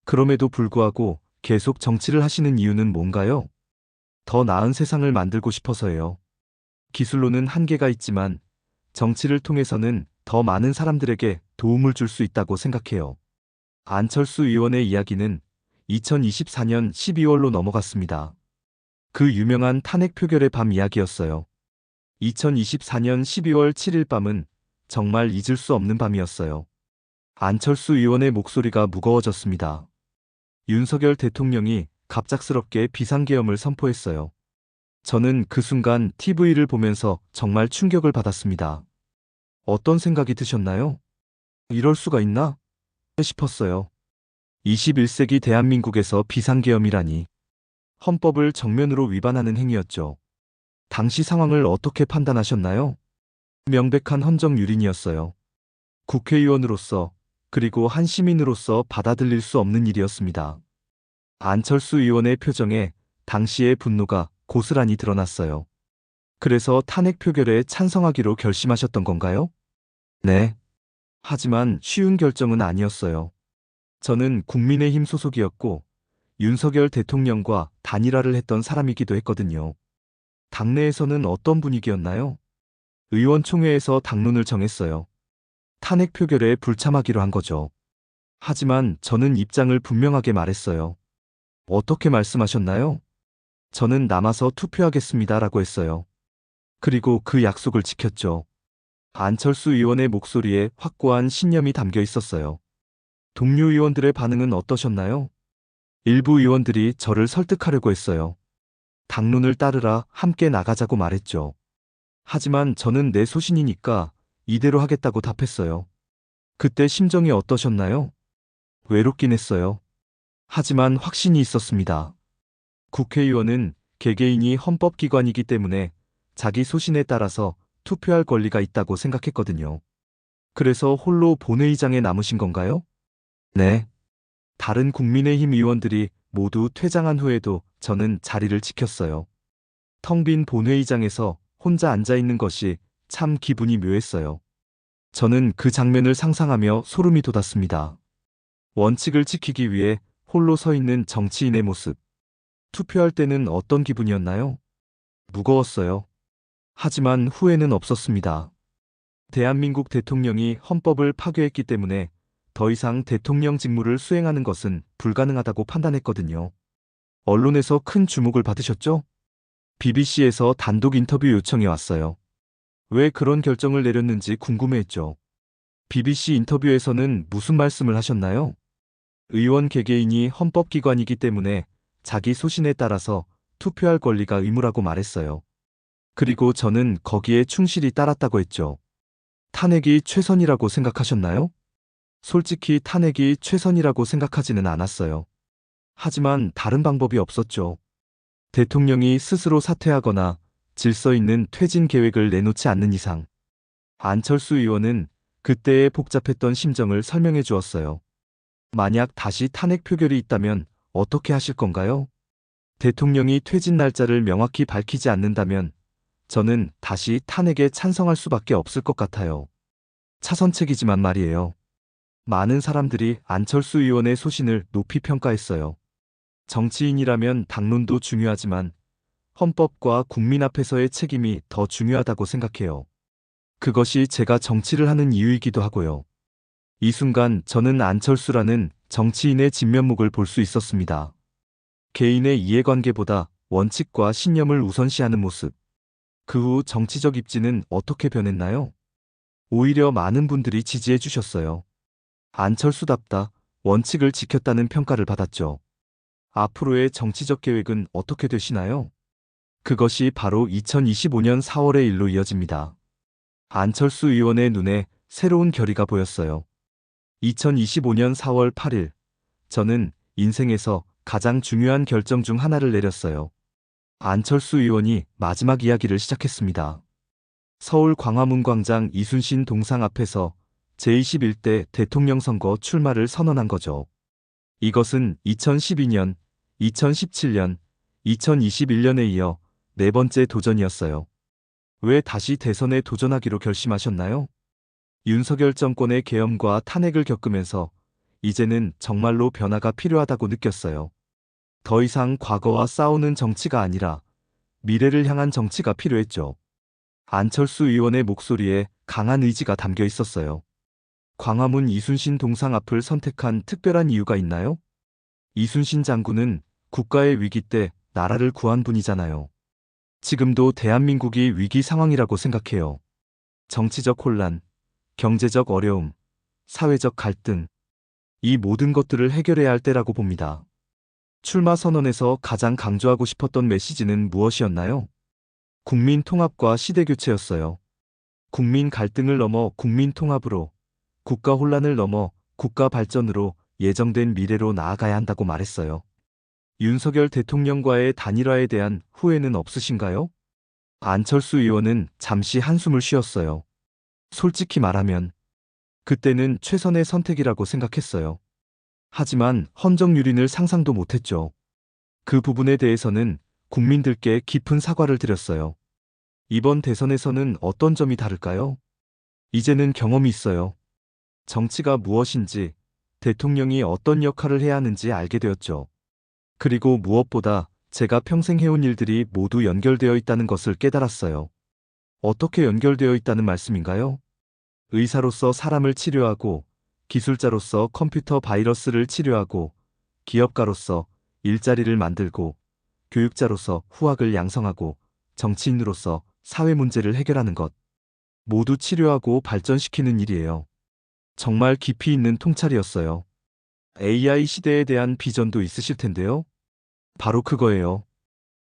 그럼에도 불구하고 계속 정치를 하시는 이유는 뭔가요? 더 나은 세상을 만들고 싶어서예요. 기술로는 한계가 있지만 정치를 통해서는 더 많은 사람들에게 도움을 줄 수 있다고 생각해요. 안철수 의원의 이야기는 2024년 12월로 넘어갔습니다. 그 유명한 탄핵 표결의 밤 이야기였어요. 2024년 12월 7일 밤은 정말 잊을 수 없는 밤이었어요. 안철수 의원의 목소리가 무거워졌습니다. 윤석열 대통령이 갑작스럽게 비상계엄을 선포했어요. 저는 그 순간 TV를 보면서 정말 충격을 받았습니다. 어떤 생각이 드셨나요? 이럴 수가 있나? 싶었어요. 21세기 대한민국에서 비상계엄이라니. 헌법을 정면으로 위반하는 행위였죠. 당시 상황을 어떻게 판단하셨나요? 명백한 헌정유린이었어요. 국회의원으로서 그리고 한 시민으로서 받아들일 수 없는 일이었습니다. 안철수 의원의 표정에 당시의 분노가 고스란히 드러났어요. 그래서 탄핵 표결에 찬성하기로 결심하셨던 건가요? 네. 하지만 쉬운 결정은 아니었어요. 저는 국민의힘 소속이었고 윤석열 대통령과 단일화를 했던 사람이기도 했거든요. 당내에서는 어떤 분위기였나요? 의원총회에서 당론을 정했어요. 탄핵 표결에 불참하기로 한 거죠. 하지만 저는 입장을 분명하게 말했어요. 어떻게 말씀하셨나요? 저는 남아서 투표하겠습니다라고 했어요. 그리고 그 약속을 지켰죠. 안철수 의원의 목소리에 확고한 신념이 담겨 있었어요. 동료 의원들의 반응은 어떠셨나요? 일부 의원들이 저를 설득하려고 했어요. 당론을 따르라, 함께 나가자고 말했죠. 하지만 저는 내 소신이니까 이대로 하겠다고 답했어요. 그때 심정이 어떠셨나요? 외롭긴 했어요. 하지만 확신이 있었습니다. 국회의원은 개개인이 헌법기관이기 때문에 자기 소신에 따라서 투표할 권리가 있다고 생각했거든요. 그래서 홀로 본회의장에 남으신 건가요? 네. 다른 국민의힘 의원들이 모두 퇴장한 후에도 저는 자리를 지켰어요. 텅 빈 본회의장에서 혼자 앉아 있는 것이 참 기분이 묘했어요. 저는 그 장면을 상상하며 소름이 돋았습니다. 원칙을 지키기 위해 홀로 서 있는 정치인의 모습. 투표할 때는 어떤 기분이었나요? 무거웠어요. 하지만 후회는 없었습니다. 대한민국 대통령이 헌법을 파괴했기 때문에 더 이상 대통령 직무를 수행하는 것은 불가능하다고 판단했거든요. 언론에서 큰 주목을 받으셨죠? BBC에서 단독 인터뷰 요청이 왔어요. 왜 그런 결정을 내렸는지 궁금해했죠. BBC 인터뷰에서는 무슨 말씀을 하셨나요? 의원 개개인이 헌법기관이기 때문에 자기 소신에 따라서 투표할 권리가 의무라고 말했어요. 그리고 저는 거기에 충실히 따랐다고 했죠. 탄핵이 최선이라고 생각하셨나요? 솔직히 탄핵이 최선이라고 생각하지는 않았어요. 하지만 다른 방법이 없었죠. 대통령이 스스로 사퇴하거나 질서 있는 퇴진 계획을 내놓지 않는 이상. 안철수 의원은 그때의 복잡했던 심정을 설명해 주었어요. 만약 다시 탄핵 표결이 있다면 어떻게 하실 건가요? 대통령이 퇴진 날짜를 명확히 밝히지 않는다면 저는 다시 탄핵에 찬성할 수밖에 없을 것 같아요. 차선책이지만 말이에요. 많은 사람들이 안철수 의원의 소신을 높이 평가했어요. 정치인이라면 당론도 중요하지만 헌법과 국민 앞에서의 책임이 더 중요하다고 생각해요. 그것이 제가 정치를 하는 이유이기도 하고요. 이 순간 저는 안철수라는 정치인의 진면목을 볼 수 있었습니다. 개인의 이해관계보다 원칙과 신념을 우선시하는 모습. 그 후 정치적 입지는 어떻게 변했나요? 오히려 많은 분들이 지지해 주셨어요. 안철수답다, 원칙을 지켰다는 평가를 받았죠. 앞으로의 정치적 계획은 어떻게 되시나요? 그것이 바로 2025년 4월의 일로 이어집니다. 안철수 의원의 눈에 새로운 결의가 보였어요. 2025년 4월 8일, 저는 인생에서 가장 중요한 결정 중 하나를 내렸어요. 안철수 의원이 마지막 이야기를 시작했습니다. 서울 광화문 광장 이순신 동상 앞에서 제21대 대통령 선거 출마를 선언한 거죠. 이것은 2012년, 2017년, 2021년에 이어 네 번째 도전이었어요. 왜 다시 대선에 도전하기로 결심하셨나요? 윤석열 정권의 계엄과 탄핵을 겪으면서 이제는 정말로 변화가 필요하다고 느꼈어요. 더 이상 과거와 싸우는 정치가 아니라 미래를 향한 정치가 필요했죠. 안철수 의원의 목소리에 강한 의지가 담겨 있었어요. 광화문 이순신 동상 앞을 선택한 특별한 이유가 있나요? 이순신 장군은 국가의 위기 때 나라를 구한 분이잖아요. 지금도 대한민국이 위기 상황이라고 생각해요. 정치적 혼란, 경제적 어려움, 사회적 갈등, 이 모든 것들을 해결해야 할 때라고 봅니다. 출마 선언에서 가장 강조하고 싶었던 메시지는 무엇이었나요? 국민 통합과 시대 교체였어요. 국민 갈등을 넘어 국민 통합으로, 국가 혼란을 넘어 국가 발전으로 예정된 미래로 나아가야 한다고 말했어요. 윤석열 대통령과의 단일화에 대한 후회는 없으신가요? 안철수 의원은 잠시 한숨을 쉬었어요. 솔직히 말하면 그때는 최선의 선택이라고 생각했어요. 하지만 헌정유린을 상상도 못했죠. 그 부분에 대해서는 국민들께 깊은 사과를 드렸어요. 이번 대선에서는 어떤 점이 다를까요? 이제는 경험이 있어요. 정치가 무엇인지, 대통령이 어떤 역할을 해야 하는지 알게 되었죠. 그리고 무엇보다 제가 평생 해온 일들이 모두 연결되어 있다는 것을 깨달았어요. 어떻게 연결되어 있다는 말씀인가요? 의사로서 사람을 치료하고, 기술자로서 컴퓨터 바이러스를 치료하고, 기업가로서 일자리를 만들고, 교육자로서 후학을 양성하고, 정치인으로서 사회 문제를 해결하는 것. 모두 치료하고 발전시키는 일이에요. 정말 깊이 있는 통찰이었어요. AI 시대에 대한 비전도 있으실 텐데요. 바로 그거예요.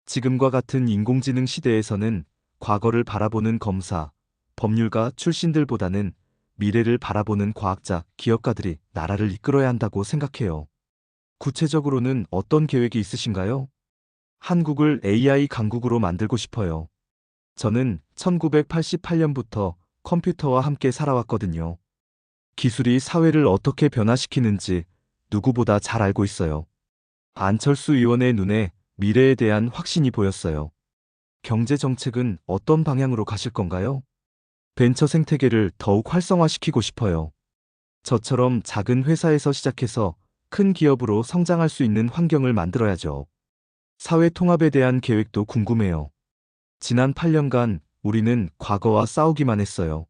지금과 같은 인공지능 시대에서는 과거를 바라보는 검사, 법률가 출신들보다는 미래를 바라보는 과학자, 기업가들이 나라를 이끌어야 한다고 생각해요. 구체적으로는 어떤 계획이 있으신가요? 한국을 AI 강국으로 만들고 싶어요. 저는 1988년부터 컴퓨터와 함께 살아왔거든요. 기술이 사회를 어떻게 변화시키는지 누구보다 잘 알고 있어요. 안철수 의원의 눈에 미래에 대한 확신이 보였어요. 경제 정책은 어떤 방향으로 가실 건가요? 벤처 생태계를 더욱 활성화시키고 싶어요. 저처럼 작은 회사에서 시작해서 큰 기업으로 성장할 수 있는 환경을 만들어야죠. 사회 통합에 대한 계획도 궁금해요. 지난 8년간 우리는 과거와 싸우기만 했어요.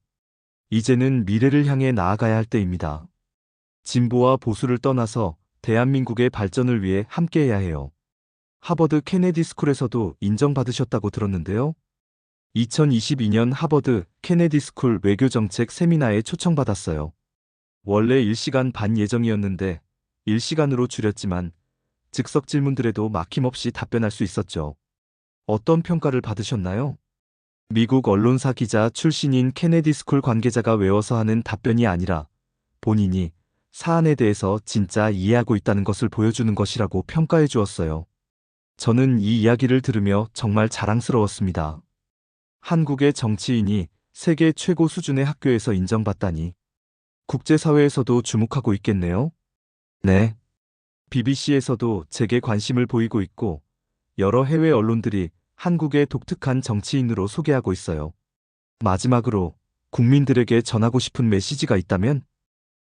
이제는 미래를 향해 나아가야 할 때입니다. 진보와 보수를 떠나서 대한민국의 발전을 위해 함께해야 해요. 하버드 케네디 스쿨에서도 인정받으셨다고 들었는데요. 2022년 하버드 케네디 스쿨 외교정책 세미나에 초청받았어요. 원래 1시간 반 예정이었는데 1시간으로 줄였지만 즉석 질문들에도 막힘없이 답변할 수 있었죠. 어떤 평가를 받으셨나요? 미국 언론사 기자 출신인 케네디 스쿨 관계자가 외워서 하는 답변이 아니라 본인이 사안에 대해서 진짜 이해하고 있다는 것을 보여주는 것이라고 평가해 주었어요. 저는 이 이야기를 들으며 정말 자랑스러웠습니다. 한국의 정치인이 세계 최고 수준의 학교에서 인정받다니. 국제사회에서도 주목하고 있겠네요. 네. BBC에서도 제게 관심을 보이고 있고 여러 해외 언론들이 한국의 독특한 정치인으로 소개하고 있어요. 마지막으로 국민들에게 전하고 싶은 메시지가 있다면?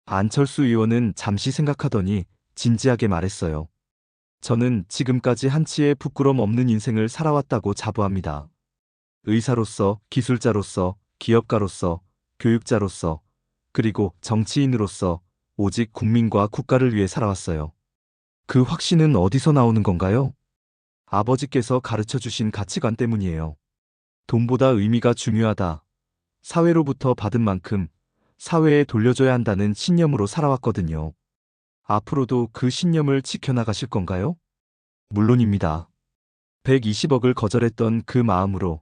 안철수 의원은 잠시 생각하더니 진지하게 말했어요. 저는 지금까지 한치의 부끄럼 없는 인생을 살아왔다고 자부합니다. 의사로서, 기술자로서, 기업가로서, 교육자로서, 그리고 정치인으로서 오직 국민과 국가를 위해 살아왔어요. 그 확신은 어디서 나오는 건가요? 아버지께서 가르쳐 주신 가치관 때문이에요. 돈보다 의미가 중요하다. 사회로부터 받은 만큼 사회에 돌려줘야 한다는 신념으로 살아왔거든요. 앞으로도 그 신념을 지켜나가실 건가요? 물론입니다. 120억을 거절했던 그 마음으로,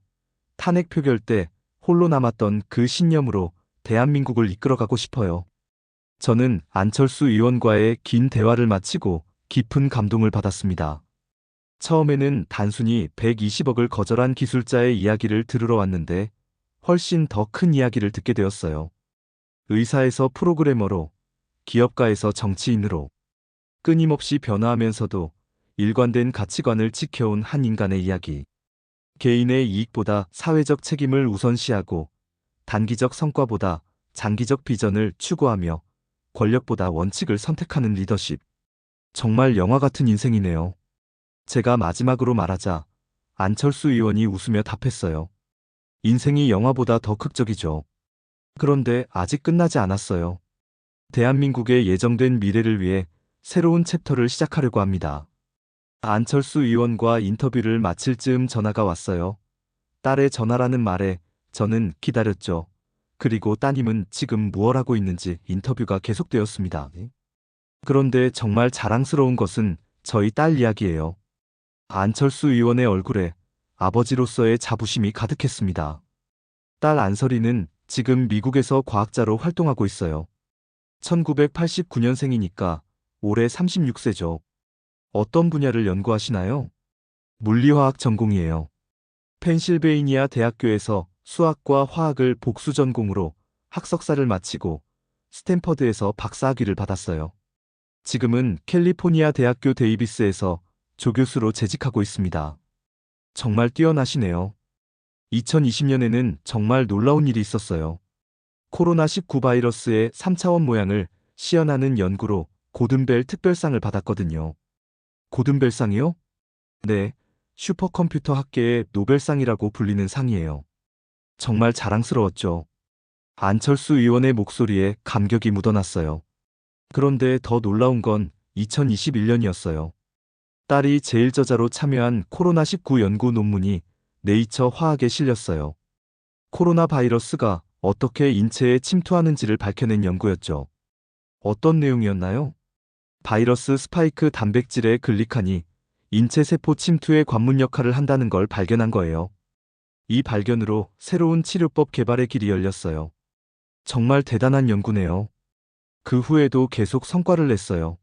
탄핵 표결 때 홀로 남았던 그 신념으로 대한민국을 이끌어가고 싶어요. 저는 안철수 의원과의 긴 대화를 마치고 깊은 감동을 받았습니다. 처음에는 단순히 120억을 거절한 기술자의 이야기를 들으러 왔는데 훨씬 더 큰 이야기를 듣게 되었어요. 의사에서 프로그래머로, 기업가에서 정치인으로 끊임없이 변화하면서도 일관된 가치관을 지켜온 한 인간의 이야기. 개인의 이익보다 사회적 책임을 우선시하고 단기적 성과보다 장기적 비전을 추구하며 권력보다 원칙을 선택하는 리더십. 정말 영화 같은 인생이네요. 제가 마지막으로 말하자 안철수 의원이 웃으며 답했어요. 인생이 영화보다 더 극적이죠. 그런데 아직 끝나지 않았어요. 대한민국의 예정된 미래를 위해 새로운 챕터를 시작하려고 합니다. 안철수 의원과 인터뷰를 마칠 즈음 전화가 왔어요. 딸의 전화라는 말에 저는 기다렸죠. 그리고 따님은 지금 무얼 하고 있는지 인터뷰가 계속되었습니다. 그런데 정말 자랑스러운 것은 저희 딸 이야기예요. 안철수 의원의 얼굴에 아버지로서의 자부심이 가득했습니다. 딸 안설이는 지금 미국에서 과학자로 활동하고 있어요. 1989년생이니까 올해 36세죠. 어떤 분야를 연구하시나요? 물리화학 전공이에요. 펜실베이니아 대학교에서 수학과 화학을 복수 전공으로 학석사를 마치고 스탠퍼드에서 박사학위를 받았어요. 지금은 캘리포니아 대학교 데이비스에서 조교수로 재직하고 있습니다. 정말 뛰어나시네요. 2020년에는 정말 놀라운 일이 있었어요. 코로나19 바이러스의 3차원 모양을 시연하는 연구로 고든벨 특별상을 받았거든요. 고든벨상이요? 네, 슈퍼컴퓨터 학계의 노벨상이라고 불리는 상이에요. 정말 자랑스러웠죠. 안철수 의원의 목소리에 감격이 묻어났어요. 그런데 더 놀라운 건 2021년이었어요. 딸이 제1저자로 참여한 코로나19 연구 논문이 네이처 화학에 실렸어요. 코로나 바이러스가 어떻게 인체에 침투하는지를 밝혀낸 연구였죠. 어떤 내용이었나요? 바이러스 스파이크 단백질의 글리칸이 인체 세포 침투의 관문 역할을 한다는 걸 발견한 거예요. 이 발견으로 새로운 치료법 개발의 길이 열렸어요. 정말 대단한 연구네요. 그 후에도 계속 성과를 냈어요.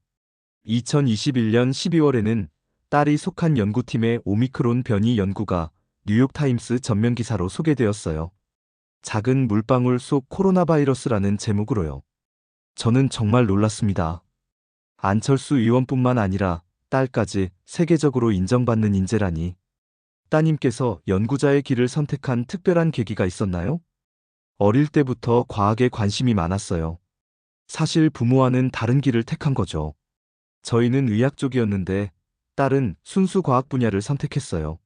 2021년 12월에는 딸이 속한 연구팀의 오미크론 변이 연구가 뉴욕타임스 전면 기사로 소개되었어요. 작은 물방울 속 코로나 바이러스라는 제목으로요. 저는 정말 놀랐습니다. 안철수 의원뿐만 아니라 딸까지 세계적으로 인정받는 인재라니. 따님께서 연구자의 길을 선택한 특별한 계기가 있었나요? 어릴 때부터 과학에 관심이 많았어요. 사실 부모와는 다른 길을 택한 거죠. 저희는 의학 쪽이었는데 딸은 순수 과학 분야를 선택했어요.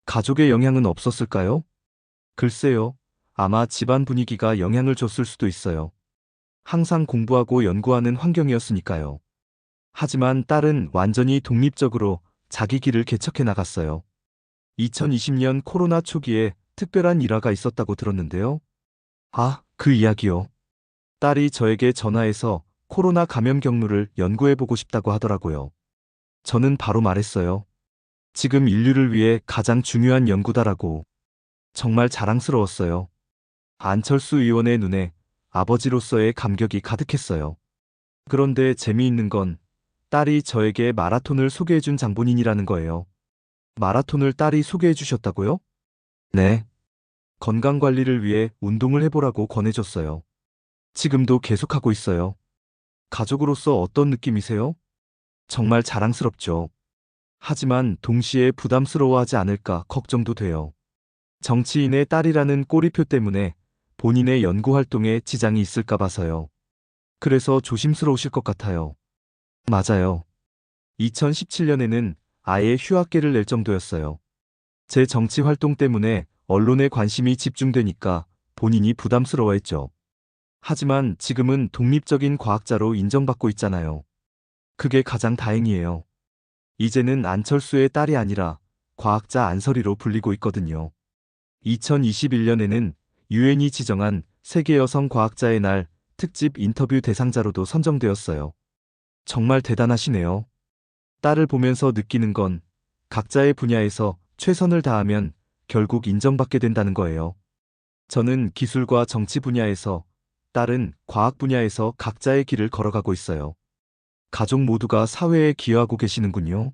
가족의 영향은 없었을까요? 글쎄요. 아마 집안 분위기가 영향을 줬을 수도 있어요. 항상 공부하고 연구하는 환경이었으니까요. 하지만 딸은 완전히 독립적으로 자기 길을 개척해 나갔어요. 2020년 코로나 초기에 특별한 일화가 있었다고 들었는데요. 아, 그 이야기요. 딸이 저에게 전화해서 코로나 감염 경로를 연구해보고 싶다고 하더라고요. 저는 바로 말했어요. 지금 인류를 위해 가장 중요한 연구다라고. 정말 자랑스러웠어요. 안철수 의원의 눈에 아버지로서의 감격이 가득했어요. 그런데 재미있는 건 딸이 저에게 마라톤을 소개해준 장본인이라는 거예요. 마라톤을 딸이 소개해 주셨다고요? 네. 건강관리를 위해 운동을 해보라고 권해줬어요. 지금도 계속하고 있어요. 가족으로서 어떤 느낌이세요? 정말 자랑스럽죠. 하지만 동시에 부담스러워하지 않을까 걱정도 돼요. 정치인의 딸이라는 꼬리표 때문에 본인의 연구 활동에 지장이 있을까 봐서요. 그래서 조심스러우실 것 같아요. 맞아요. 2017년에는 아예 휴학계를 낼 정도였어요. 제 정치 활동 때문에 언론에 관심이 집중되니까 본인이 부담스러워했죠. 하지만 지금은 독립적인 과학자로 인정받고 있잖아요. 그게 가장 다행이에요. 이제는 안철수의 딸이 아니라 과학자 안설이로 불리고 있거든요. 2021년에는 유엔이 지정한 세계 여성 과학자의 날 특집 인터뷰 대상자로도 선정되었어요. 정말 대단하시네요. 딸을 보면서 느끼는 건 각자의 분야에서 최선을 다하면 결국 인정받게 된다는 거예요. 저는 기술과 정치 분야에서, 딸은 과학 분야에서 각자의 길을 걸어가고 있어요. 가족 모두가 사회에 기여하고 계시는군요.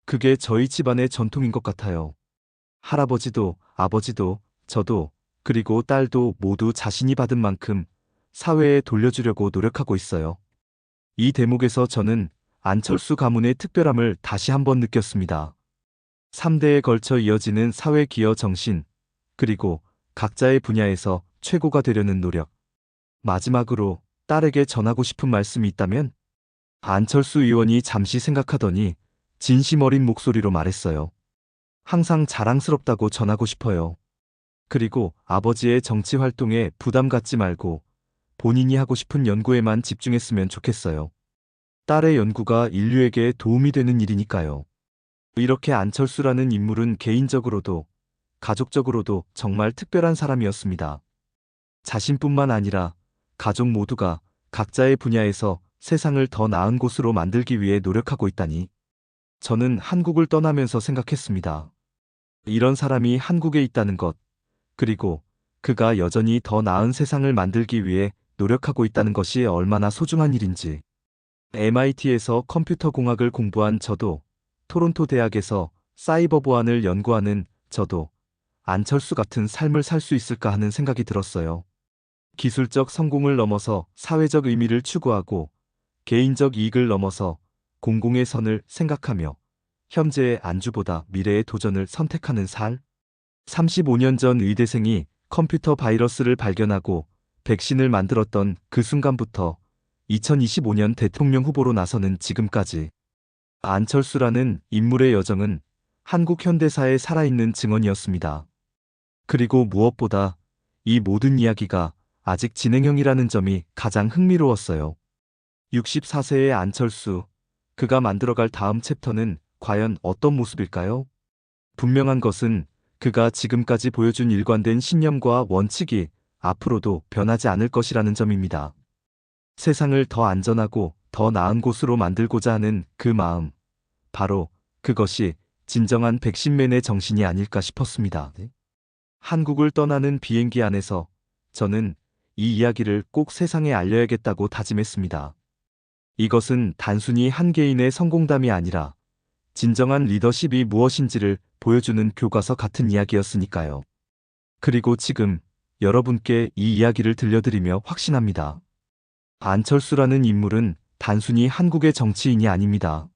그게 저희 집안의 전통인 것 같아요. 할아버지도, 아버지도, 저도, 그리고 딸도 모두 자신이 받은 만큼 사회에 돌려주려고 노력하고 있어요. 이 대목에서 저는 안철수 가문의 특별함을 다시 한번 느꼈습니다. 3대에 걸쳐 이어지는 사회 기여 정신, 그리고 각자의 분야에서 최고가 되려는 노력. 마지막으로 딸에게 전하고 싶은 말씀이 있다면? 안철수 의원이 잠시 생각하더니 진심 어린 목소리로 말했어요. 항상 자랑스럽다고 전하고 싶어요. 그리고 아버지의 정치 활동에 부담 갖지 말고 본인이 하고 싶은 연구에만 집중했으면 좋겠어요. 딸의 연구가 인류에게 도움이 되는 일이니까요. 이렇게 안철수라는 인물은 개인적으로도 가족적으로도 정말 특별한 사람이었습니다. 자신뿐만 아니라 가족 모두가 각자의 분야에서 세상을 더 나은 곳으로 만들기 위해 노력하고 있다니. 저는 한국을 떠나면서 생각했습니다. 이런 사람이 한국에 있다는 것, 그리고 그가 여전히 더 나은 세상을 만들기 위해 노력하고 있다는 것이 얼마나 소중한 일인지. MIT에서 컴퓨터 공학을 공부한 저도, 토론토 대학에서 사이버 보안을 연구하는 저도 안철수 같은 삶을 살 수 있을까 하는 생각이 들었어요. 기술적 성공을 넘어서 사회적 의미를 추구하고 개인적 이익을 넘어서 공공의 선을 생각하며 현재의 안주보다 미래의 도전을 선택하는 살. 35년 전 의대생이 컴퓨터 바이러스를 발견하고 백신을 만들었던 그 순간부터 2025년 대통령 후보로 나서는 지금까지 안철수라는 인물의 여정은 한국 현대사의 살아있는 증언이었습니다. 그리고 무엇보다 이 모든 이야기가 아직 진행형이라는 점이 가장 흥미로웠어요. 64세의 안철수, 그가 만들어갈 다음 챕터는 과연 어떤 모습일까요? 분명한 것은 그가 지금까지 보여준 일관된 신념과 원칙이 앞으로도 변하지 않을 것이라는 점입니다. 세상을 더 안전하고 더 나은 곳으로 만들고자 하는 그 마음, 바로 그것이 진정한 백신맨의 정신이 아닐까 싶었습니다. 한국을 떠나는 비행기 안에서 저는 이 이야기를 꼭 세상에 알려야겠다고 다짐했습니다. 이것은 단순히 한 개인의 성공담이 아니라 진정한 리더십이 무엇인지를 보여주는 교과서 같은 이야기였으니까요. 그리고 지금 여러분께 이 이야기를 들려드리며 확신합니다. 안철수라는 인물은 단순히 한국의 정치인이 아닙니다.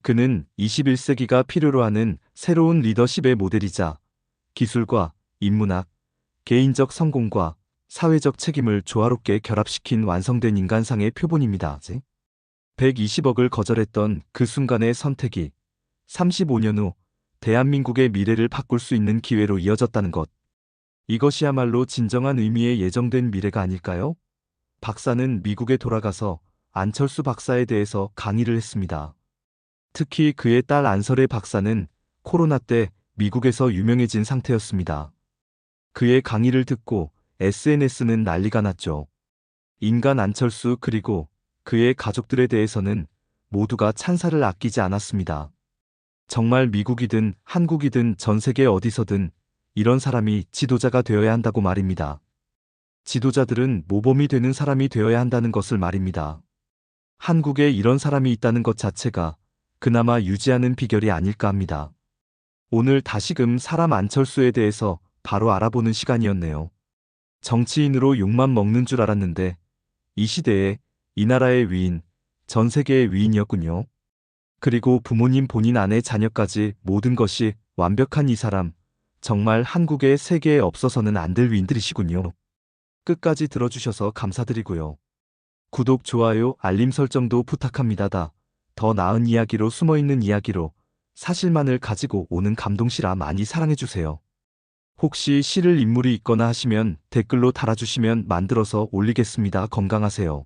그는 21세기가 필요로 하는 새로운 리더십의 모델이자 기술과 인문학, 개인적 성공과 사회적 책임을 조화롭게 결합시킨 완성된 인간상의 표본입니다. 120억을 거절했던 그 순간의 선택이 35년 후 대한민국의 미래를 바꿀 수 있는 기회로 이어졌다는 것. 이것이야말로 진정한 의미의 예정된 미래가 아닐까요? 박사는 미국에 돌아가서 안철수 박사에 대해서 강의를 했습니다. 특히 그의 딸 안설의 박사는 코로나 때 미국에서 유명해진 상태였습니다. 그의 강의를 듣고 SNS는 난리가 났죠. 인간 안철수 그리고 그의 가족들에 대해서는 모두가 찬사를 아끼지 않았습니다. 정말 미국이든 한국이든 전 세계 어디서든 이런 사람이 지도자가 되어야 한다고 말입니다. 지도자들은 모범이 되는 사람이 되어야 한다는 것을 말입니다. 한국에 이런 사람이 있다는 것 자체가 그나마 유지하는 비결이 아닐까 합니다. 오늘 다시금 사람 안철수에 대해서 바로 알아보는 시간이었네요. 정치인으로 욕만 먹는 줄 알았는데 이 시대에 이 나라의 위인, 전 세계의 위인이었군요. 그리고 부모님 본인 아내 자녀까지 모든 것이 완벽한 이 사람, 정말 한국의 세계에 없어서는 안 될 위인들이시군요. 끝까지 들어주셔서 감사드리고요. 구독, 좋아요, 알림 설정도 부탁합니다. 더 나은 이야기로 숨어있는 이야기로 사실만을 가지고 오는 감동시라 많이 사랑해주세요. 혹시 실을 인물이 있거나 하시면 댓글로 달아주시면 만들어서 올리겠습니다. 건강하세요.